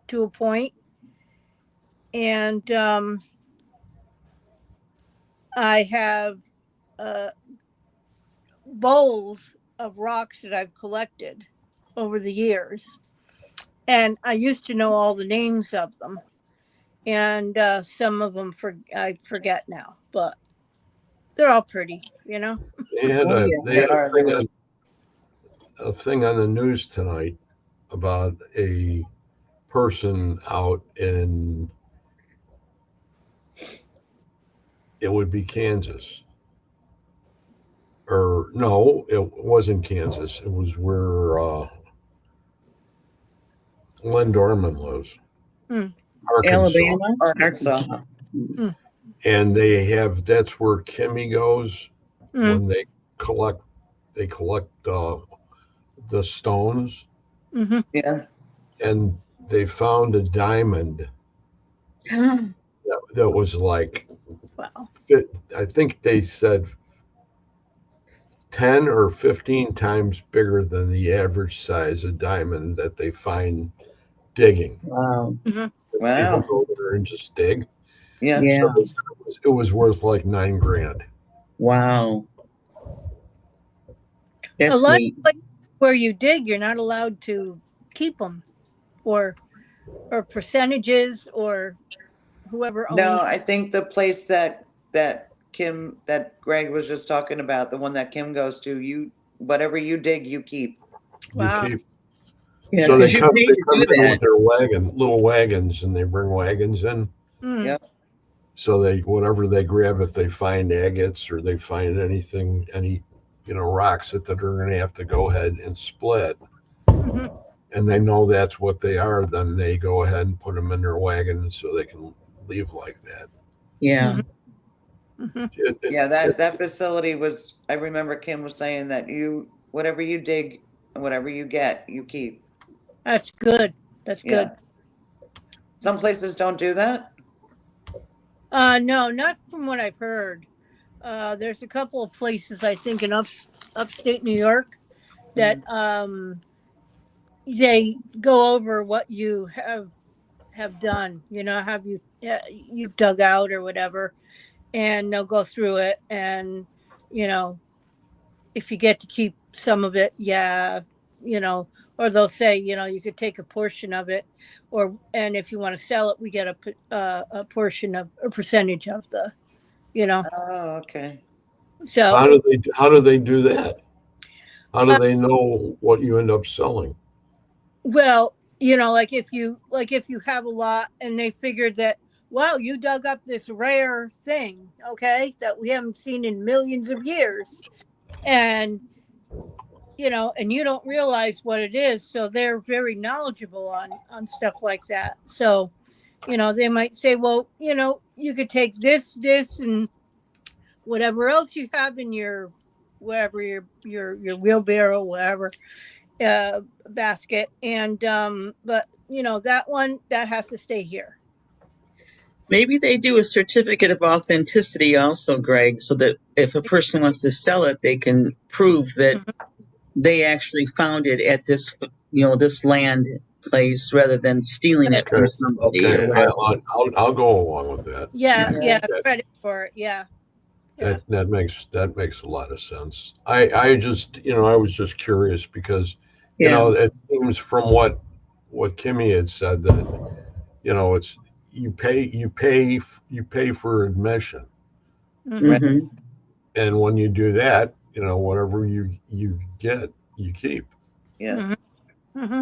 to a point. And I have uh, bowls of rocks that I've collected over the years. And I used to know all the names of them. And some of them I forget now, but they're all pretty. Oh, They They had yeah. are. They were. a thing on the news tonight about a person out in, it would be Kansas, or no, it wasn't Kansas. It was where Len Dorman lives, Mm, Arkansas. Alabama, Arkansas. Arkansas. mm, And that's where Kimmy goes mm, when collect they collect the stones, mm-hmm. Yeah. and they found a diamond that was like, Wow. I think they said 10 or 15 times bigger than the average size of diamond that they find digging. Wow. Mm-hmm. People Wow. go there and just dig. Yeah. Yeah. So it was worth like 9 grand. Wow. A That's lot of neat. places where you dig, you're not allowed to keep them, or percentages, or whoever No, owns. I think the place that Greg was just talking about, the one that Kim goes to, you whatever you dig, you keep. You Wow. keep. Yeah, So because you pay they to come do in that. with their little wagons, and they bring wagons in. Mm, Yeah. So whatever they grab, if they find agates or they find any rocks that they're going to have to go ahead and split, mm-hmm. and they know that's what they are, then they go ahead and put them in their wagon so they can leave like that. Yeah. Mm-hmm. Mm-hmm. Yeah, that facility was, I remember Kim was saying that you whatever you dig and whatever you get, you keep. That's good. That's good. Yeah. Some places don't do that. No, not from what I've heard. There's a couple of places I think in upstate New York that Mm. they go over what you have done. Have you've dug out or whatever, and they'll go through it, and you know if you get to keep some of it, yeah, you know or they'll say, you could take a portion of it, and if you want to sell it, we get a portion of a percentage of the, you know. Oh, okay. So How do they do that? How do uh, they know what you end up selling? well, like if you have a lot and they figured that, wow, you dug up this rare thing, okay, that we haven't seen in millions of years, and and you don't realize what it is. So they're very knowledgeable on stuff like that. So, they might say, well, you could take this and whatever else you have in your wherever your wheelbarrow, whatever, basket, and but that one that has to stay here. Maybe they do a certificate of authenticity also, Greg, so that if a person wants to sell it, they can prove that Mhm. they actually found it at this land place rather than stealing it from Okay, somebody or okay, whatever. I'll go along with that. Yeah, Yeah. yeah, That credit for it. Yeah, yeah. that makes a lot of sense. I just I was just curious because Yeah. it seems from what Kimmy had said that it's you pay for admission, Right. Hmm. Mm-hmm. and when you do that, whatever you get, you keep Yeah. Hmm. Hmm.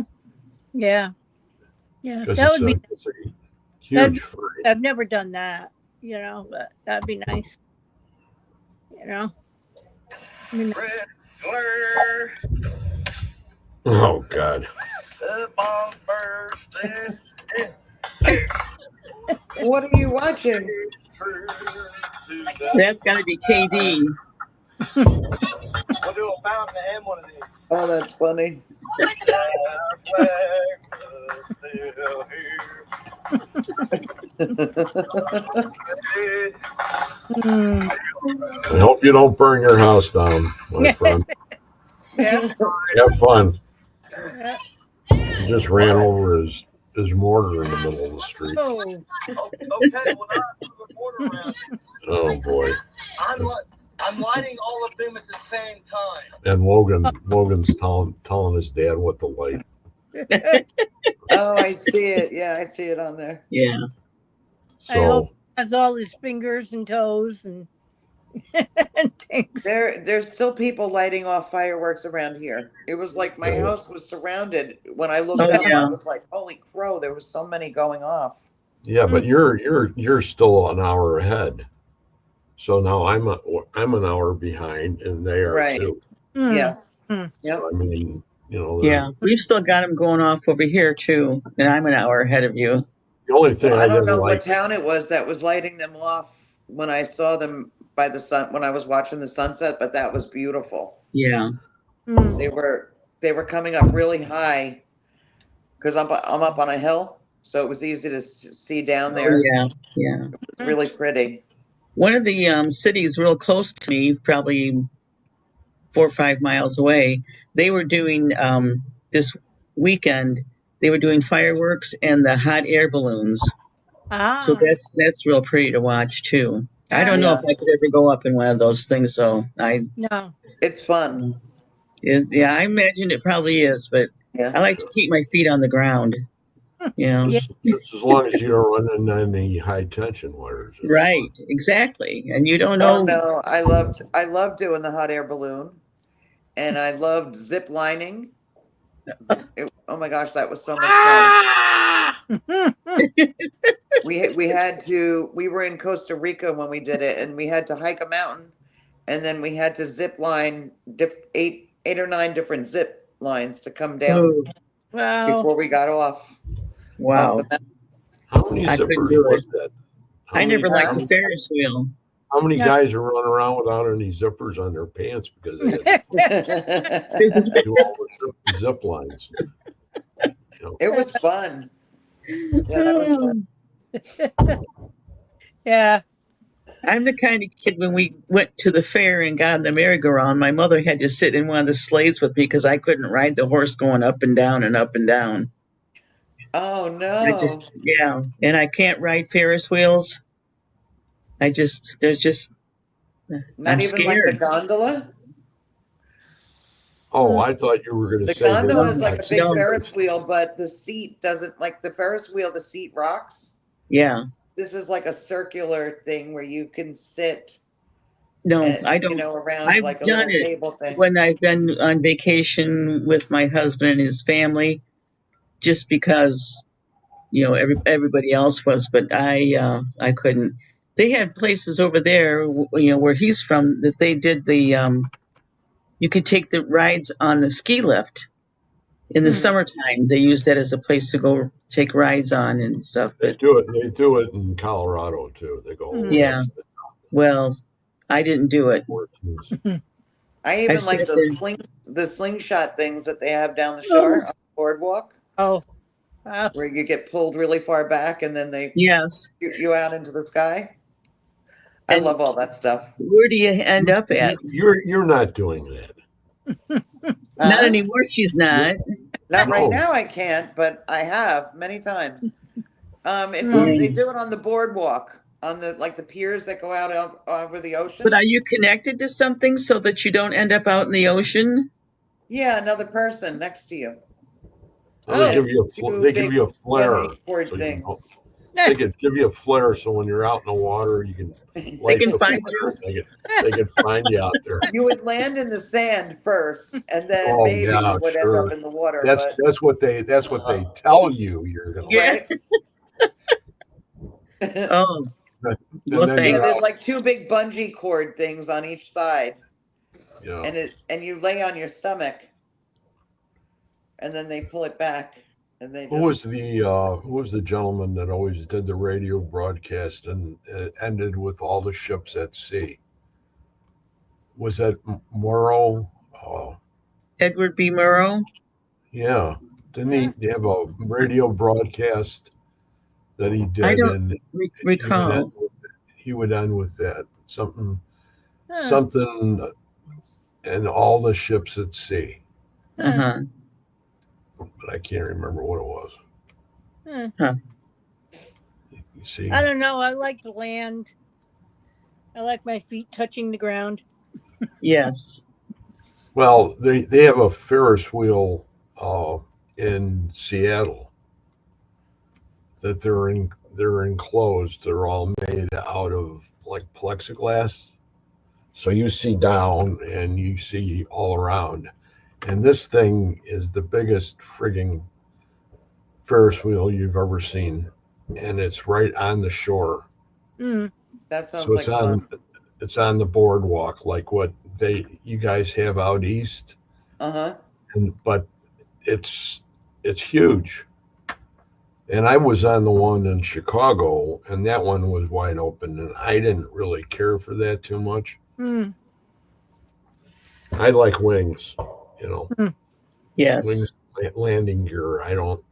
Yeah, yeah. because That it's would be a it's a that'd huge be, fee. I've never done that, but that'd be nice. You know, I mean, Red glare, Oh God. the bomb bursting. What are you watching? True to the. That's got to be KD. We'll do a fountain and one of these. Oh, that's funny. Our flag is still here. mm. I hope you don't burn your house down, my friend. Yeah, Have fun. yeah. He just ran over his mortar in the middle of the street. Oh. Okay, well, now I put the border around. Oh boy. I'm lighting all of them at the same time. And Logan's telling his dad what to light. Oh, I see it. Yeah, I see it on there. Yeah. I hope So he has all his fingers and toes and and things. There's still people lighting off fireworks around here. It was like my house was surrounded. When I looked Oh, up, I yeah. was like, "Holy crow!" There was so many going off. yeah, Mm. but you're still an hour ahead. So now I'm an hour behind, and they are Right. too. Mm. Yes. Mm. Yep. So, I mean, Yeah. We've still got them going off over here, too. And I'm an hour ahead of you. the only thing Well, I I don't didn't know what like. town it was that was lighting them off when I saw them by the sun when I was watching the sunset, but that was beautiful. Yeah. Mm. They were coming up really high because I'm up on a hill, so it was easy to see down Oh, there. yeah. Yeah. It's really pretty. One of the cities real close to me, probably 4 or 5 miles away, they were doing this weekend. They were doing fireworks and the hot air balloons. So Ah, that's real pretty to watch too. I don't know if Yeah, I could ever go up in one of those things, though. no. it's fun. Yeah, I imagine it probably is, but Yeah. I like to keep my feet on the ground. Yeah, Yeah. Just as long as you don't run into any high tension wires. It's fine. right, exactly. And you don't Oh know. no, I loved doing the hot air balloon, and I loved zip lining. Oh my gosh, that was so much fun. We were in Costa Rica when we did it, and we had to hike a mountain, and then we had to zip line eight or nine different zip lines to come down Oh, Wow. before we got off wow, the mountain. How many I couldn't zippers do it. was that? How I many, never liked Huh? a Ferris wheel. how many No. guys are running around without any zippers on their pants because they had to do all the zip lines? It was fun. Yeah, that was fun. Yeah. I'm the kind of kid when we went to the fair and got on the merry-go-round, my mother had to sit in one of the sleighs with me because I couldn't ride the horse going up and down and up and down. Oh I no. yeah, and I can't ride Ferris wheels. There's just, Not I'm even like the scared. gondola? Oh, I thought you were going to The say they gondola were is like a like big No. Ferris wheel, but the seat doesn't, like the Ferris wheel, the seat rocks. Yeah. This is like a circular thing where you can sit, No, I don't. around I've like a done little it table thing. when I've been on vacation with my husband and his family, just because everybody else was, but I couldn't. They had places over there, where he's from, that they did you could take the rides on the ski lift in the Hmm. summertime. They use that as a place to go take rides on and stuff. they But do it. They do it in Colorado too. They go all the way up yeah, to the well, I didn't do it. Portuguese. I I even sat like there. the slingshot things that they have down the Oh, shore on the boardwalk, Oh, wow. where you get pulled really far back and then they yes. shoot you out into the sky. I And love all that stuff. where do you end up at? You're not doing that. Not Huh? anymore. She's not. Not right No. now, I can't, but I have many times. It's Hmm. on. They Mm. do it on the boardwalk, on the piers that go out over the But ocean. are you connected to something so that you don't end up out in the ocean? Yeah, another person next to you, Well, they Oh, give and you two they give big you a flare bungee cord so you know. things. eh, They could give you a flare so when you're out in the water, you can They light can the find flare. you. They can find you out there. You would land in the sand first, and then Oh maybe yeah, you would end up sure. in the water. But That's what they tell you you're gonna Yeah. right, Oh, but, and well, then yeah, you're there's thanks. out. like two big bungee cord things on each side, You know. and you lay on your stomach, and then they pull it back, and they just Who was the gentleman that always did the radio broadcast and it ended with all the ships at sea? Was that Morrow? Oh, Edward B. Murrow. yeah. Didn't huh, he have a radio broadcast that he I did, don't and he would end recall. with, he would end with that huh, something, and all the ships at sea, huh, Uh-huh. but I can't remember what it was. huh. Huh. You see, I don't know. I like the land. I like my feet touching the ground. Yes. well, they have a Ferris wheel uh, in Seattle that they're enclosed. They're all made out of like plexiglass, so you see down and you see all around. And this thing is the biggest frigging Ferris wheel you've ever seen, and it's right on the shore. Mm. that So sounds like fun. it's on the boardwalk, like what you guys have out east, Uh-huh. and but it's it's huge. And I was on the one in Chicago, and that one was wide open, and I didn't really care for that too much. Mm. I like wings, you know, Mm. Yes. wings, landing gear. I don't.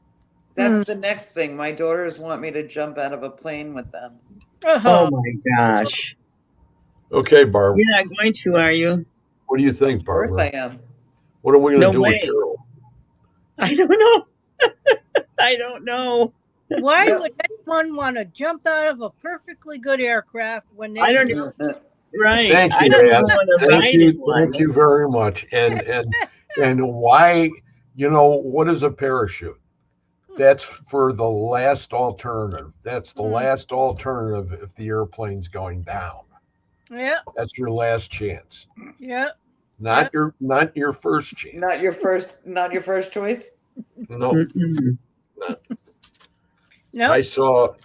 That's Mm. the next thing. My daughters want me to jump out of a plane with them. Oh Oh, my gosh. Okay, Barb. You're not going to, are you? What do you Of think, course I Barbara? am. What are we going No to do with way. Carol? I don't know. I don't know. why Yep. would anyone want to jump out of a perfectly good aircraft when they I can don't. just? Right. Thank I you, don't even Ed. want to Thank ride in you, one. thank you very much. And why? You know what is a parachute? That's for the last alternative. That's the Mm. last alternative if the airplane's going down. Yeah, That's your last chance. yeah, yeah. Not your first Not chance. your first, not your first choice. No. Mm-mm. Nope. I saw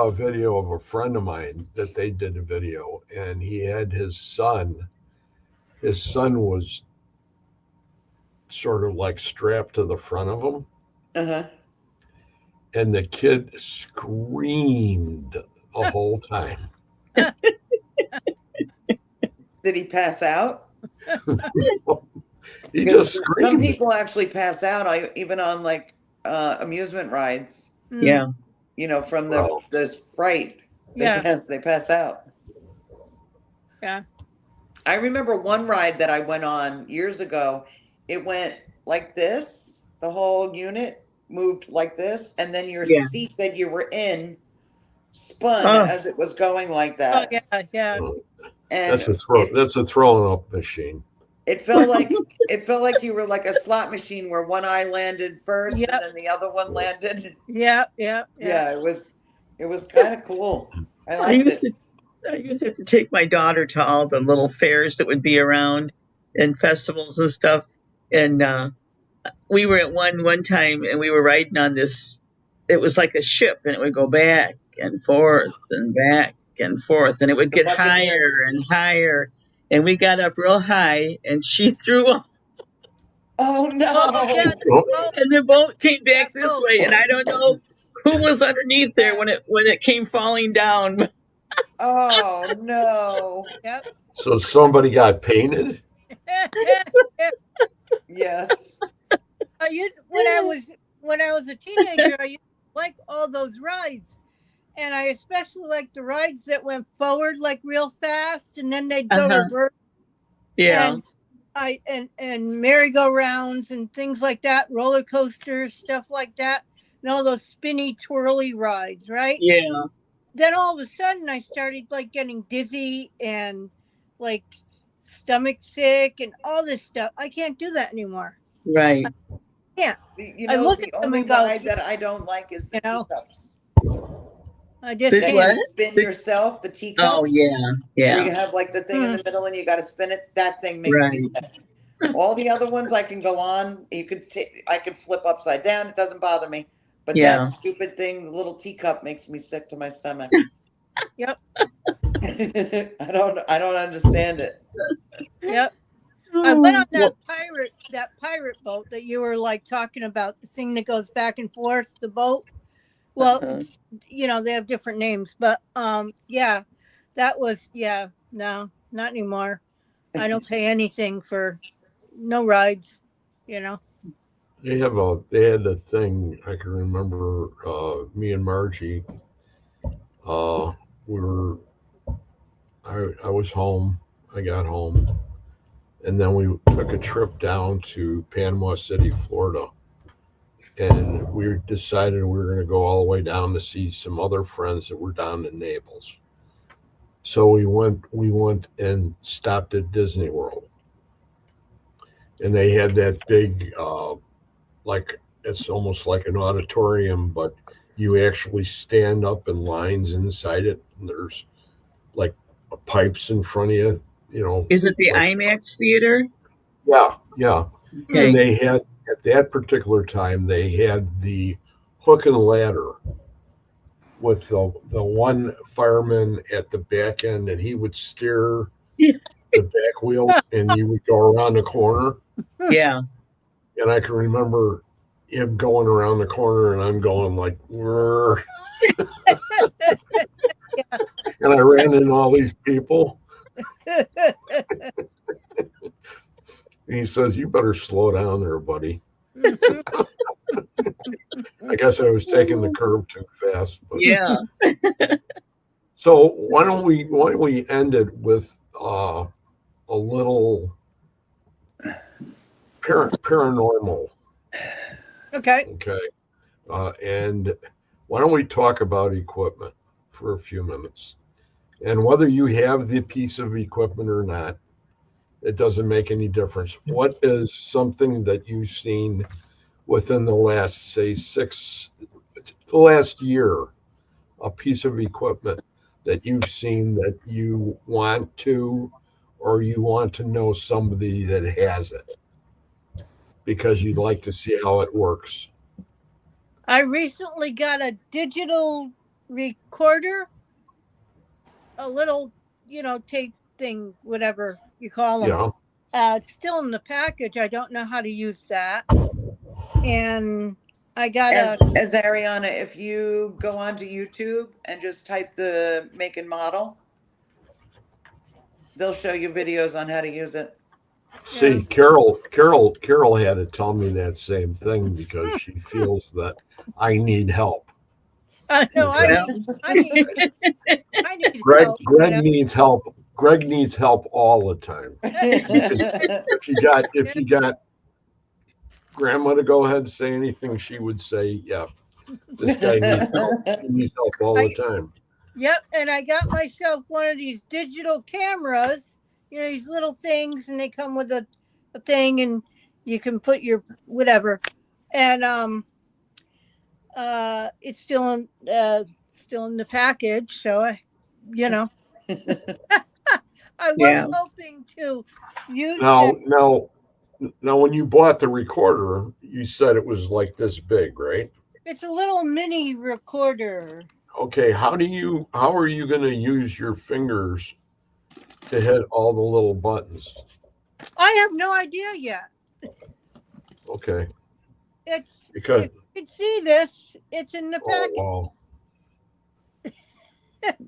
a video of a friend of mine that they did a video, and he had his son. His son was sort of like strapped to the front of him, Uh-huh. and the kid screamed the whole time. Did he pass out? He Because just some screamed. people actually pass out. Even on like amusement rides. Mm. Yeah. From Well, the fright, Yeah, they pass out. yeah. I remember one ride that I went on years ago. It went like this. The whole unit moved like this, and then your Yeah. seat that you were in spun Oh, as it was going like Oh, that. yeah, yeah. uh, And that's a throwing up machine. It felt like you were like a slot machine where one eye landed first and Yep. then the other one landed. Yeah. Yeah. Yeah. Yeah, it was kind of cool. I I liked used it. to I used to have to take my daughter to all the little fairs that would be around and festivals and stuff. And we were at one time and we were riding on this. It was like a ship, and it would go back and forth and back and forth, and it would The get Buccaneer. higher and higher. And we got up real high, and she threw off, Oh Oh yeah. no. Oh, and the boat came back that this boat. way, and I don't know who was underneath there Yeah. when it came falling down. Oh no. Yep. So somebody got painted. Yes. I used when I was a teenager. I used to like all those rides, and I especially liked the rides that went forward like real fast, and then they'd go Uh-huh. reverse. Yeah, And and merry-go-rounds and things like that, roller coasters, stuff like that, and all those spinny twirly rides, right? yeah, Then all of a sudden I started like getting dizzy and like stomach sick and all this stuff. I can't do that anymore. right. Yeah. You I know, look at the them only and go, ride that I don't like is the you know, teacups. I just The That you what? can't. spin The, yourself, the oh teacups, yeah, where yeah, you have like the thing in Mm, the middle and you got to spin it. That thing makes me right. sick. All the other ones I can go on. I could flip upside down. It doesn't bother me. But that Yeah. stupid thing, the little teacup, makes me sick to my stomach. yep. I don't understand it. Yep. I went Oh, on well, that pirate boat that you were like talking about, the thing that goes back and forth, the boat. Well, uh, they have different names, but yeah, that was yeah, no, not anymore. I don't pay anything for no rides, you know. They had a thing I can remember. Me and Margie. Uh, we were. I was home. I got home, and then we took a trip down to Panama City, Florida, and we decided we were going to go all the way down to see some other friends that were down in Naples. So we went and stopped at Disney World, and they had that big like it's almost like an auditorium, but you actually stand up in lines inside it, and there's like pipes in front of you, you know, is it the like IMAX theater? yeah, yeah. And Okay. Mm. they had at that particular time they had the hook and ladder with the one fireman at the back end, and he would steer the back wheel, and you would go around the corner. Yeah. And I can remember him going around the corner, and I'm going like, "Whirr," Yeah. and I ran into all these people. And he says, "You better slow down there, buddy." Mhm. I guess I was taking the curve too fast, but Yeah. so why don't we end it with a little paranormal, Okay. okay? And why don't we talk about equipment for a few minutes? And whether you have the piece of equipment or not, it doesn't make any difference. What is something that you've seen within the last, say, the last year, a piece of equipment that you've seen that you want to, or you want to know somebody that has it because you'd like to see how it works? I recently got a digital recorder, a little, tape thing, whatever you call them. Yeah. It's still in the package. I don't know how to use that. And I got As Ariana, if you go onto YouTube and just type the make and model, they'll show you videos on how to use it. yeah. See, Carol had to tell me that same thing because she feels that I need help. I know Okay. Well, I need I need Greg help, Greg needs help. Greg needs help all the time. You could if you got grandma to go ahead and say anything, she would say, yeah, this guy needs help. He needs help all the I time. Yep, and I got myself one of these digital cameras, these little things, and they come with a thing, and you can put your whatever, and it's still in the package. So you know, I was Yeah. hoping to use Now, that. now, now, when you bought the recorder, you said it was like this big, right? It's a little mini recorder. Okay, how are you going to use your fingers to hit all the little buttons? I have no idea yet. Okay, It's because if you can see this, it's in the oh package. wow,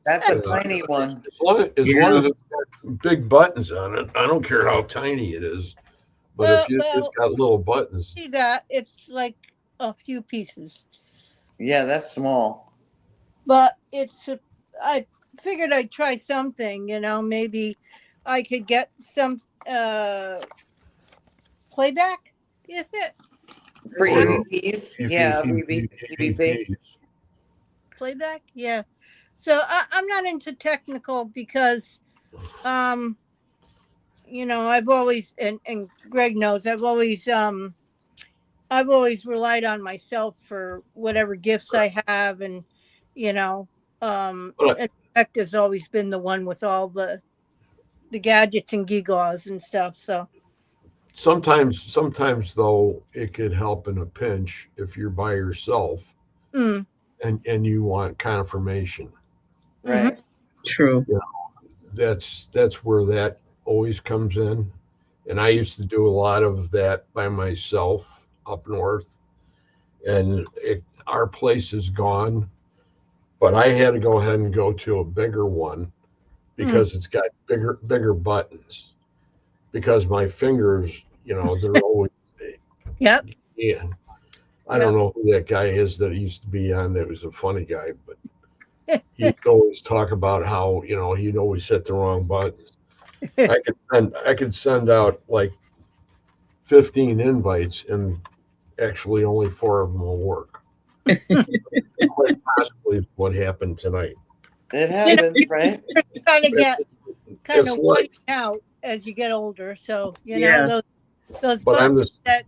That's a yeah. tiny one. As long Yeah. as it's got big buttons on it, I don't care how tiny it is. But if it's Well, got little buttons, see that it's like a few pieces, Yeah, that's small. but I figured I'd try something. Maybe I could get some playback. Is it For oh app yeah, EVPs, yeah, EVP. EVPs. playback? Yeah. So I'm not into technical because um I've always and Greg knows I've always relied on myself for whatever gifts I have, and you know, But and Beck has always been the one with all the gadgets and gewgaws and stuff. So, sometimes though, it could help in a pinch if you're by yourself mm, and you want confirmation. hmm Right. True. Yeah, that's where that always comes in. And I used to do a lot of that by myself up north, and our place is gone. But I had to go ahead and go to a bigger one mm, because it's got bigger buttons. Because my fingers, they're always yep, yeah. I don't yep. know who that guy is that used to be on. That was a funny guy, but he'd always talk about how he'd always hit the wrong buttons. I could send out like 15 invites, and actually only four of them will work. Quite possibly what happened tonight. It you know, happens, you right? kind of get It's, kind it's of white life, out as you get older. So Yeah. those but buttons I'm just that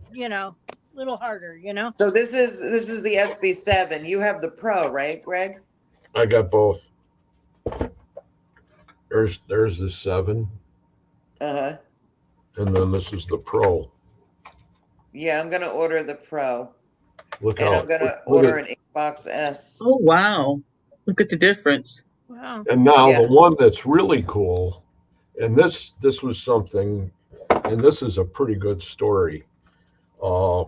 little harder. So this is the SB7. You have the Pro, right, Greg? I got both. There's the 7, Uh-huh. and then this is the Pro. Yeah, I'm gonna order the Pro. Look And I'm out! gonna Look order at an Xbox S. Oh, wow. Look at the difference. Wow. and now the Yeah. one that's really cool, and this was something, and this is a pretty good story. Uh,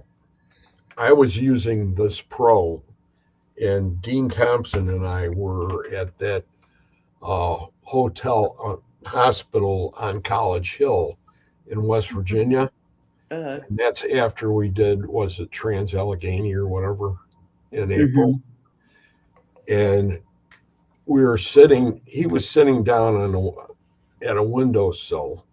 I was using this Pro, and Dean Thompson and I were at that hotel hospital on College Hill in West Virginia. Uh-huh. And that's after we did, was it Trans Allegheny or whatever in April. Hmm. And he was sitting down at a windowsill,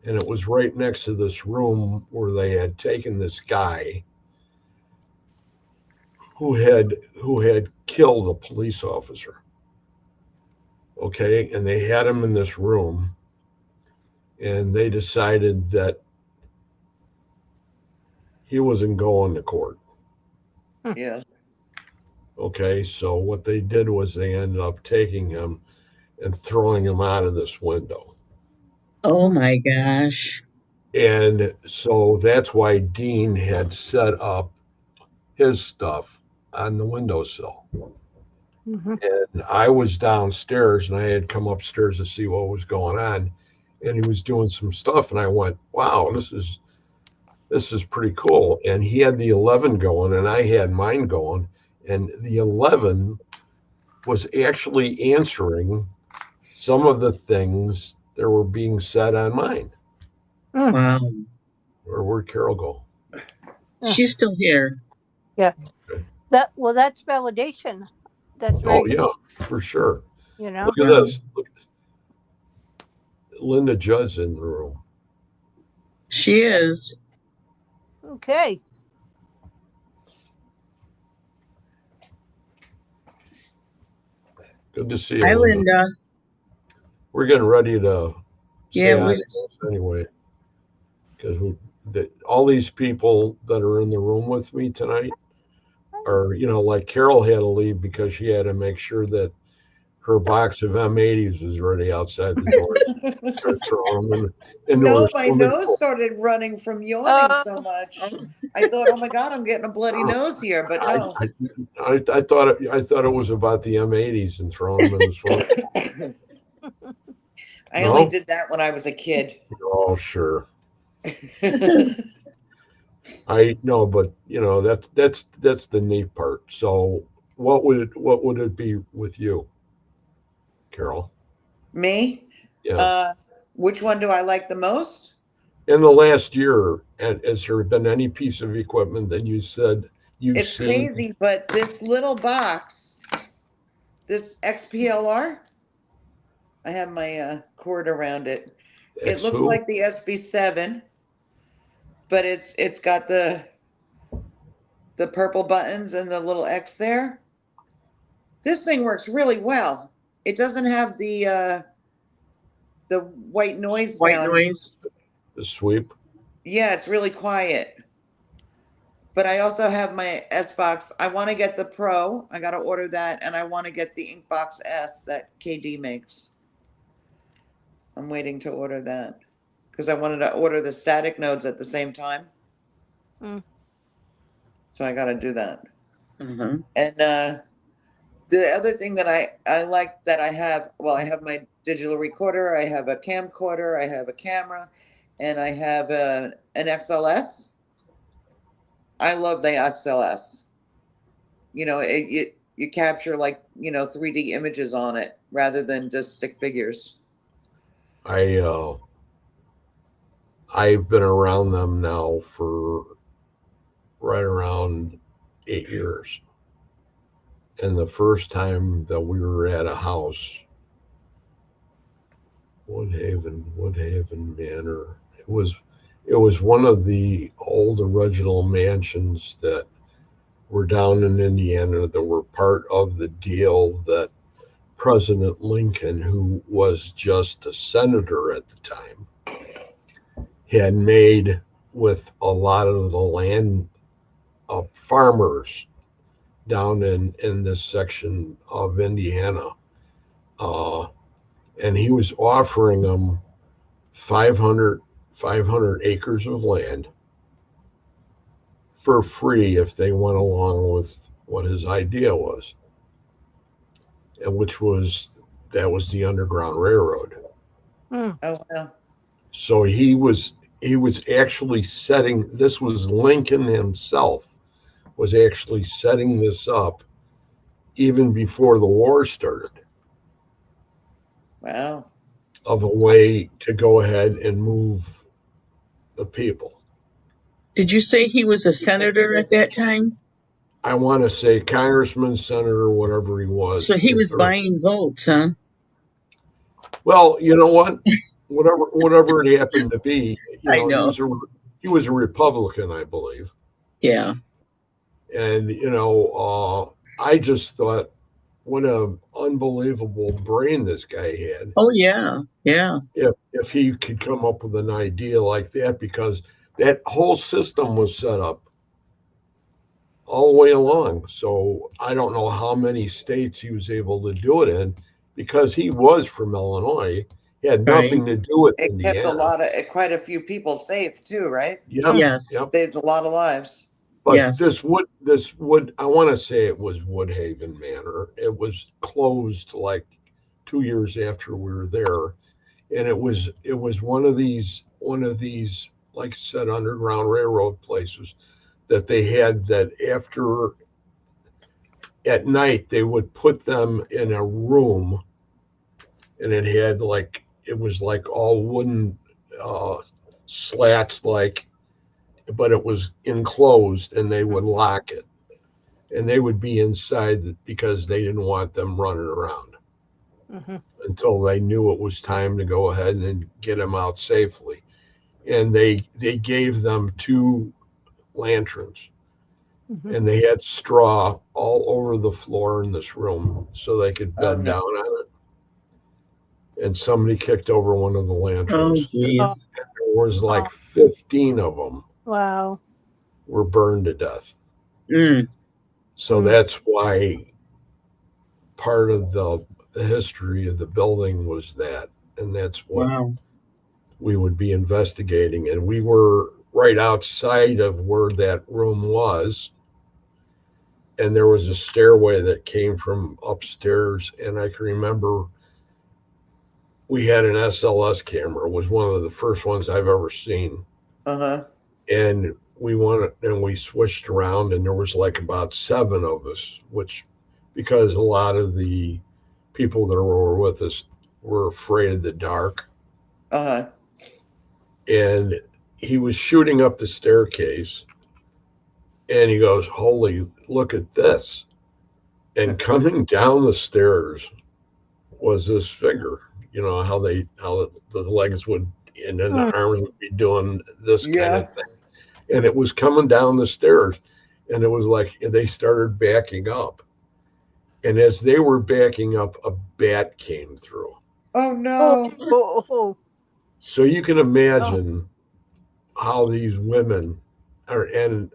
and it was right next to this room where they had taken this guy who had killed a police officer. Okay, and they had him in this room, and they decided that he wasn't going to court. Yeah. Okay, so what they did was they ended up taking him and throwing him out of this window. Oh my gosh. And so that's why Dean had set up his stuff on the windowsill. Mm-hmm. And I was downstairs, and I had come upstairs to see what was going on. And he was doing some stuff, and I went, wow, this is pretty cool. And he had the 11 going, and I had mine going. And the 11 was actually answering some of the things that were being said on mine. Mm. Wow. Or where'd Carol go? Yeah. She's still here. Yeah. Okay. That's validation. That's very Oh good. yeah, for sure. You know. Look at Yeah. this. Look, Linda Judd's in the room. She is. Okay. Good to see you, Hi, Linda. Linda. We're getting ready to say Yeah, we adios anyway, because all these people that are in the room with me tonight are, like Carol had to leave because she had to make sure that her box of M80s was ready outside the door. Start throwing them into her No, my swimming nose pool. started running from yawning so Oh, much. Oh, I thought, oh my God, I'm getting a bloody nose here, but I, no. I thought it was about the M80s and throwing them in the swimming pool. I only No? did that when I was a kid. Oh, sure. I know, but that's the neat part. So what would it be with you, Carol? Me? Yeah. Uh, which one do I like the most? In the last year, has there been any piece of equipment that you said you've It's seen? crazy, but this little box, this XPLR, I have my cord around it. It X looks who? like the SB7, but it's got the purple buttons and the little X there. This thing works really well. It doesn't have the white noise white sound. noise. The sweep? Yeah, it's really quiet. But I also have my S box. I want to get the Pro. I got to order that, and I want to get the Inkbox S that KD makes. I'm waiting to order that because I wanted to order the static nodes at the same time. mm, So I got to do that. Uh-huh. And the other thing that I like that I have, well, I have my digital recorder, I have a camcorder, I have a camera, and I have an XLS. I love the XLS. You capture like 3D images on it rather than just stick figures. I I've been around them now for right around 8 years. And the first time that we were at a house, Woodhaven Manor. It was one of the old original mansions that were down in Indiana that were part of the deal that President Lincoln, who was just a senator at the time, had made with a lot of the land farmers down in this section of Indiana. Uh, and he was offering them 500, 500 acres of land for free if they went along with what his idea was, and which was that was the Underground Railroad. mm, Oh well. So he was actually setting this was Lincoln himself was actually setting this up even before the war started Wow. of a way to go ahead and move the people. Did you say he was a senator at that time? I want to say congressman, senator, whatever he was. So he was buying votes, huh? Well, you know what? Whatever it happened to be, I he know. was a Republican, I believe, Yeah. and I just thought what a unbelievable brain this guy had. Oh, yeah. Yeah. If he could come up with an idea like that, because that whole system was set up all the way along. So I don't know how many states he was able to do it in because he was from Illinois. He had Right. nothing to do with It kept Indiana. quite a few people safe too, right? Yep, mm. Yes. yep. Saved a lot of lives. But Yes. this wood, I want to say it was Woodhaven Manor. It was closed like 2 years after we were there, and it was one of these like I said Underground Railroad places that they had that after at night they would put them in a room, and it was like all wooden uh, slats like, but it was enclosed, and they would lock it, and they would be inside because they didn't want them running around Mhm, until they knew it was time to go ahead and get them out safely. And they gave them two lanterns, mhm. and they had straw all over the floor in this room so they could Oh bed no. down on it. And somebody kicked over one of the Oh, lanterns, and Oh, geez. there was like 15 of them Wow. were burned to death. Mm. So Mm. that's why part of the history of the building was that. And that's what Wow. we would be investigating. And we were right outside of where that room was. And there was a stairway that came from upstairs. And I can remember we had an SLS camera. It was one of the first ones I've ever seen. Uh-huh. And we switched around, and there was like about 7 of us, which because a lot of the people that were with us were afraid of the dark. Uh-huh. And he was shooting up the staircase, and he goes, "Holy, look at this." And coming down the stairs was this figure, how the legs would, and then the Mm. arms would be doing this kind of thing. Yes. And it was coming down the stairs, and it was like they started backing up. And as they were backing up, a bat came through. Oh Oh, no. oh, oh, So you can oh. imagine how these women are, and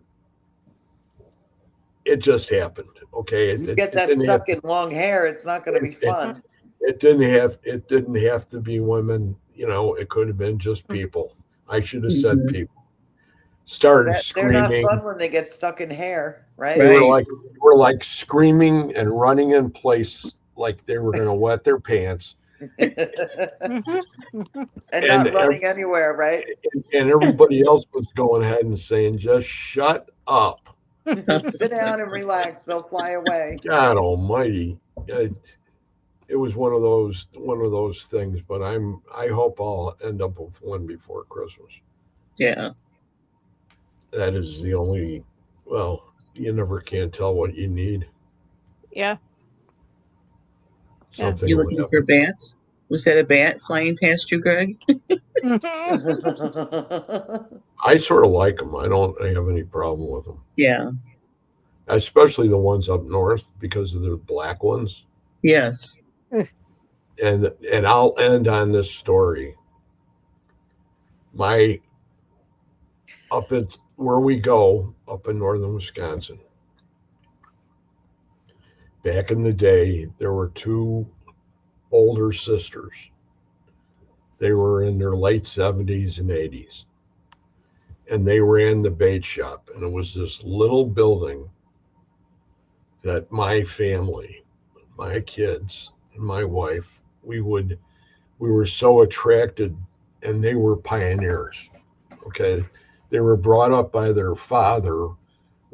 it just happened. Okay, You get it that didn't have stuck in long hair, it's not going to be it, fun. it didn't have to be women. It could have been just people. I should have said Mhm. people. Started They're not screaming. fun when they get stuck in hair, They right? were Right. like they were like screaming and running in place like they were going to wet their pants. And Mhm. Mhm. not And running anywhere, right? and everybody else was going ahead and saying, "Just shut up." Sit down and relax, they'll fly away. God Almighty! It was one of those things. But I hope I'll end up with one before Christmas. Yeah. That is the only. Well, you never can tell what you need. Yeah. Yeah. Something You will looking for happen. bats? Was that a bat flying past you, Greg? Mhm. I sort of like them. I don't have any problem with them, Yeah. especially the ones up north because of the black ones. Yes. And I'll end on this story. My up at where we go up in northern Wisconsin. Back in the day, there were 2 older sisters. They were in their late 70s and 80s, and they ran the bait shop. And it was this little building that my family, my kids, and my wife, we were so attracted, and they were pioneers. Okay, they were brought up by their father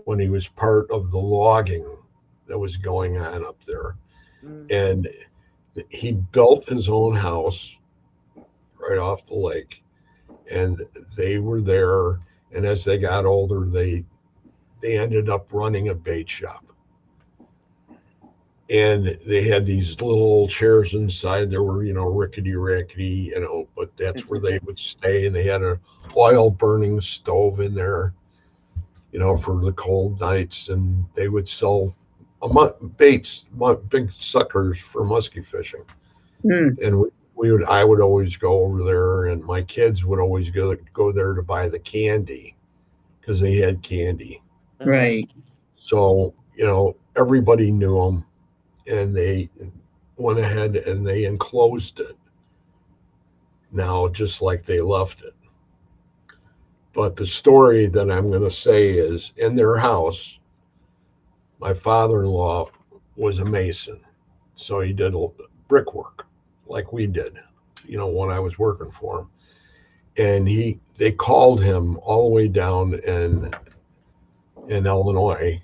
when he was part of the logging that was going on up there. Mm. And he built his own house right off the lake. And they were there. And as they got older, they ended up running a bait shop. And they had these little chairs inside. There were, rickety, rackety, but that's where they would stay. And they had a oil burning stove in there, for the cold nights. And they would sell baits, big suckers for musky fishing. Mm. And I would always go over there, and my kids would always go there to buy the candy because they had candy. Uh-huh. Right. So, everybody knew them, and they went ahead and they enclosed it now, just like they left it. But the story that I'm going to say is in their house, my father in law was a mason. So he did brickwork like we did, when I was working for him. And they called him all the way down in Illinois.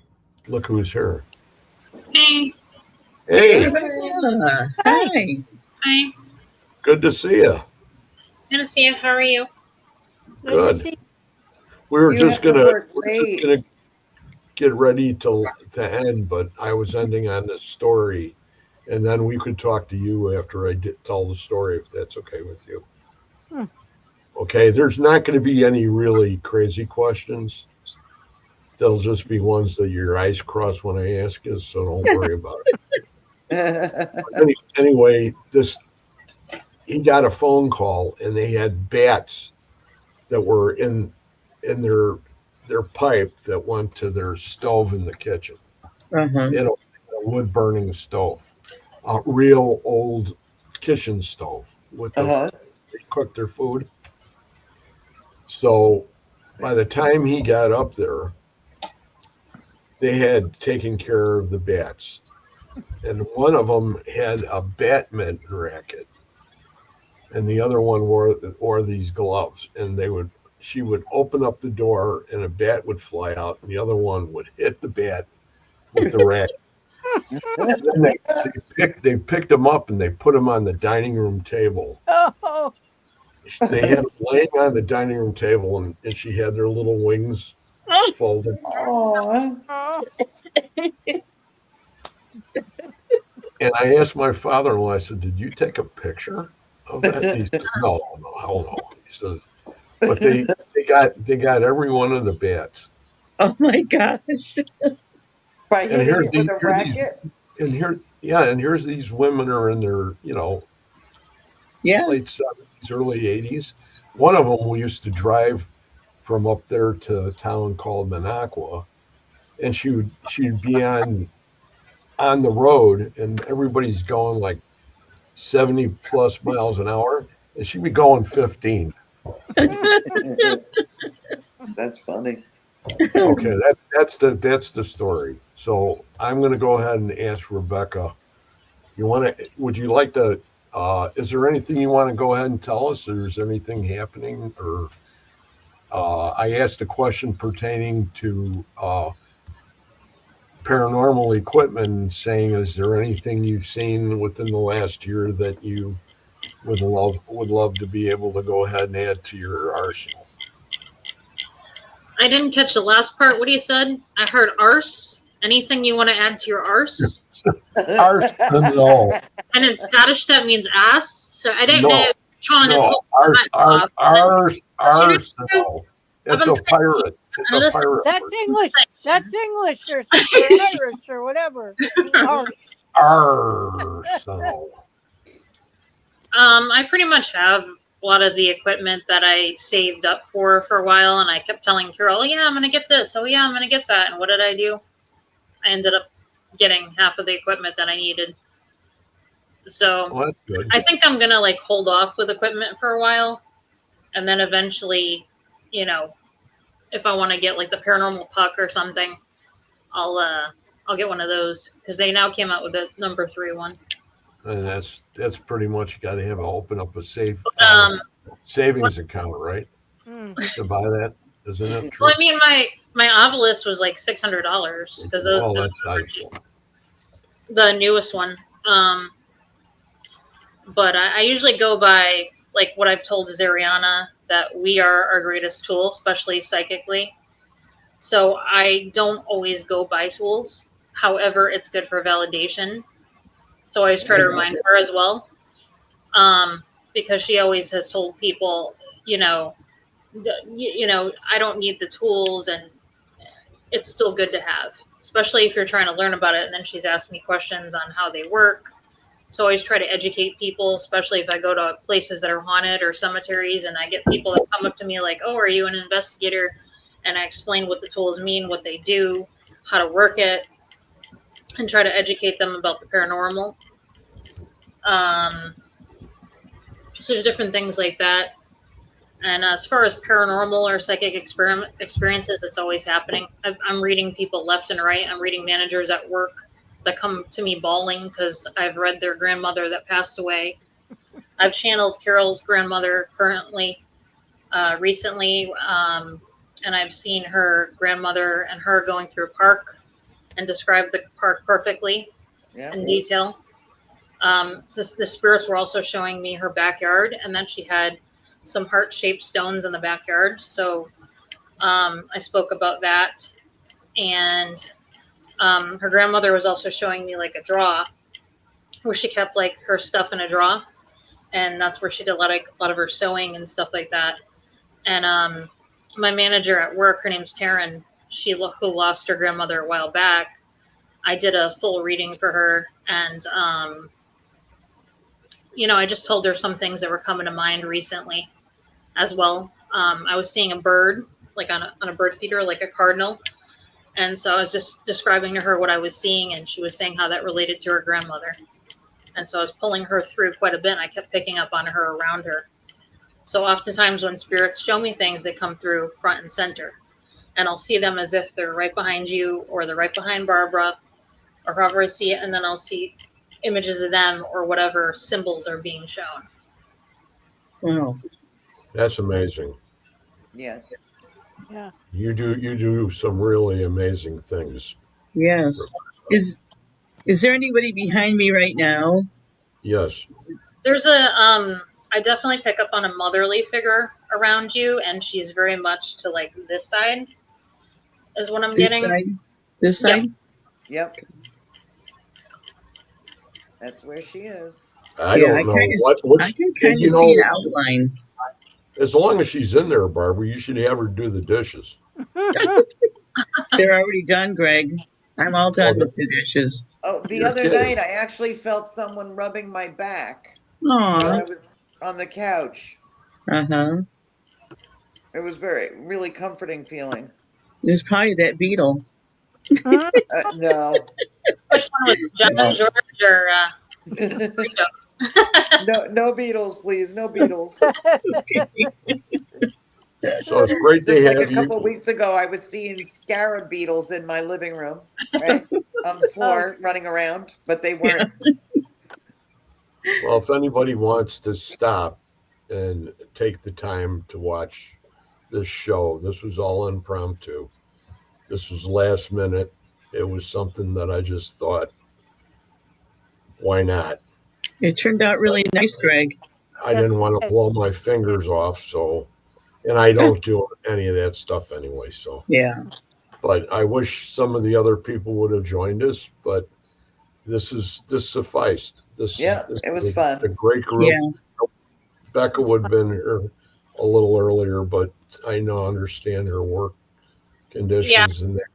Look who's here. Hey, Hey, Ah, Hi. hi. hi. good to see you. Good to see you. How are you? Nice to Good. see. You have to work We're just late. gonna get ready to end, but I was ending on this story, and then we could talk to you after I tell the story, if that's okay with you. Hmm. Okay, there's not going to be any really crazy questions. There'll just be ones that your eyes cross when I ask you, so don't worry about it. Anyway, he got a phone call, and they had bats that were in their pipe that went to their stove in the kitchen. Uh-huh. You know, a wood burning stove, a real old kitchen stove with the Uh-huh. they cooked their food. So by the time he got up there, they had taken care of the bats, and one of them had a badminton racket, and the other one wore these gloves, and they would she would open up the door and a bat would fly out, and the other one would hit the bat with the racket. Then they picked them up and they put them on the dining room table. Oh, They had them laying on the dining room table, and she had their little wings folded. Oh, oh. And I asked my father-in-law, I said, "Did you take a picture of that?" And he says, "No, no, hell no." He says, "But they got every one of the bats." Oh my gosh. by And hitting it with a racket? here's these women are in their Yeah. late 70s, early 80s. One of them we used to drive from up there to a town called Minocqua, and she'd be on the road, and everybody's going like 70 plus miles an hour, and she'd be going 15. That's funny. Okay, that's the story. So I'm going to go ahead and ask Rebecca. Would you like to? Is there anything you want to go ahead and tell us? Or is there anything happening? Or I asked a question pertaining to paranormal equipment, saying, is there anything you've seen within the last year that you would love to be able to go ahead and add to your arsenal? I didn't catch the last part. What you said? I heard arse. Anything you want to add to your arse? Arsenal. And in Scottish, that means ass. So I didn't know No, if Sean had no, told me that arsenal. I've It's been a saying, pirate. It's and a listen, pirate That's word. English. That's English or Irish or whatever. Arse. Arsenal. I pretty much have a lot of the equipment that I saved up for a while, and I kept telling Carol, "Oh yeah, I'm gonna get this. Oh yeah, I'm gonna get that." And what did I do? I ended up getting half of the equipment that I needed. So Well, that's good. I think I'm gonna like hold off with equipment for a while, and then eventually, you know, if I want to get like the paranormal puck or something, I'll get one of those because they now came out with a number 3 one. And that's pretty much, you got to open up a Um, savings account, right, Hmm. to buy that. Isn't it true? well, I mean, my obelisk was like $600 because those Well, those that's were cheap. nice. The newest one. But I usually go by like what I've told Zariana that we are our greatest tool, especially psychically. So I don't always go buy tools. However, it's good for validation. So I always try to remind her as well, because she always has told people, you know, I don't need the tools, and it's still good to have, especially if you're trying to learn about it. And then she's asked me questions on how they work. So I always try to educate people, especially if I go to places that are haunted or cemeteries, and I get people that come up to me like, "Oh, are you an investigator?" And I explain what the tools mean, what they do, how to work it, and try to educate them about the paranormal. Um, so there's different things like that. And as far as paranormal or psychic experiences, it's always happening. I'm reading people left and right. I'm reading managers at work that come to me bawling because I've read their grandmother that passed away. I've channeled Carol's grandmother recently, and I've seen her grandmother and her going through a park and described the park perfectly Yeah. in detail. So the spirits were also showing me her backyard, and then she had some heart-shaped stones in the backyard. So I spoke about that, and her grandmother was also showing me like a drawer where she kept like her stuff in a drawer, and that's where she did a lot of her sewing and stuff like that. And my manager at work, her name's Taryn. Who lost her grandmother a while back. I did a full reading for her, and I just told her some things that were coming to mind recently as well. I was seeing a bird, like on a bird feeder, like a cardinal. And so I was just describing to her what I was seeing, and she was saying how that related to her grandmother. And so I was pulling her through quite a bit, and I kept picking up on her, around her. So oftentimes when spirits show me things, they come through front and center. And I'll see them as if they're right behind you, or they're right behind Barbara, or however I see it, and then I'll see images of them or whatever symbols are being shown. Wow. That's amazing. Yeah. Yeah. You do some really amazing things. Yes. Is there anybody behind me right now? Yes. There's I definitely pick up on a motherly figure around you, and she's very much to like this side is what I'm This getting. side? This Yep. side? Yep. That's where she is. I don't know I can kind of see an outline. As long as she's in there, Barbara, you should have her do the dishes. They're already done, Greg. I'm all done with the dishes. Oh, the You're other kidding. night I actually felt someone rubbing my back Aw. while I was on the couch. Uh-huh. It was really comforting feeling. There's probably that beetle. No. Which one was it, John, No. George, or No Beatles, please. No Beatles. So it's great to Just have like a you. couple of weeks ago, I was seeing scarab beetles in my living room, right? On the floor, running around, but they weren't. Well, if anybody wants to stop and take the time to watch this show, this was all impromptu. This was last minute. It was something that I just thought, why not? It turned out really nice, Greg. I didn't want to blow my fingers off, so, and I don't do any of that stuff anyway, so. Yeah. But I wish some of the other people would have joined us, but this sufficed. This It was fun. A great group. Yeah. Becca would have been here a little earlier, but I understand her work conditions and that.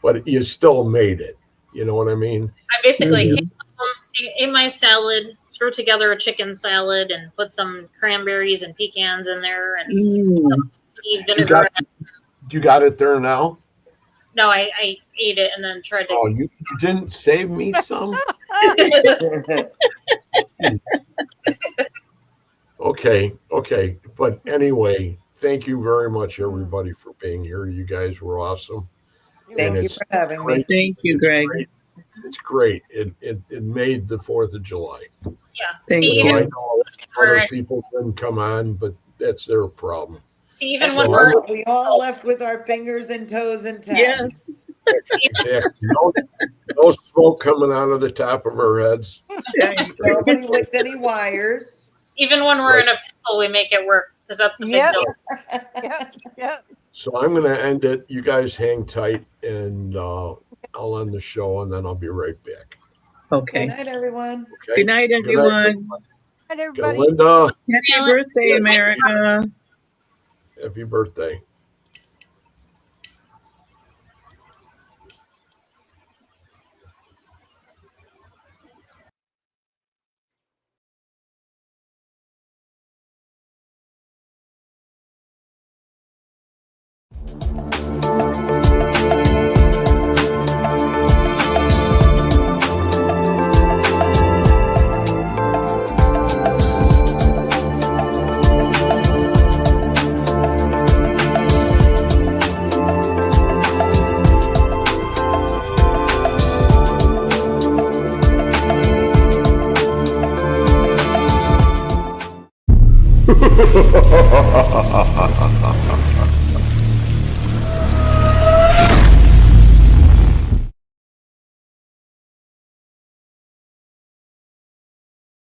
But you still made it. You know what I mean? I basically came home, ate my salad, threw together a chicken salad, and put some cranberries and pecans in there, and some vinegar. You got it there now? No, I ate it and then tried to. Oh, you didn't save me some? Okay. But anyway, thank you very much, everybody, for being here. You guys were awesome. Thank you for having me. Thank you, Greg. It's great. It made the 4th of July. Yeah. Thank See, you. I know other people didn't come on, but that's their problem. See, even So when we're We all left with our fingers and toes intact. Yes. Exactly. No smoke coming out of the top of our heads. Nobody licked any wires. even when we're in a pickle, we make it work because that's the big Yep. deal. Yep. So I'm going to end it. You guys hang tight, and I'll end the show, and then I'll be right back. Okay. Good night, everyone. Okay? Good night, everyone. And everybody. Linda, Happy birthday, America. happy birthday.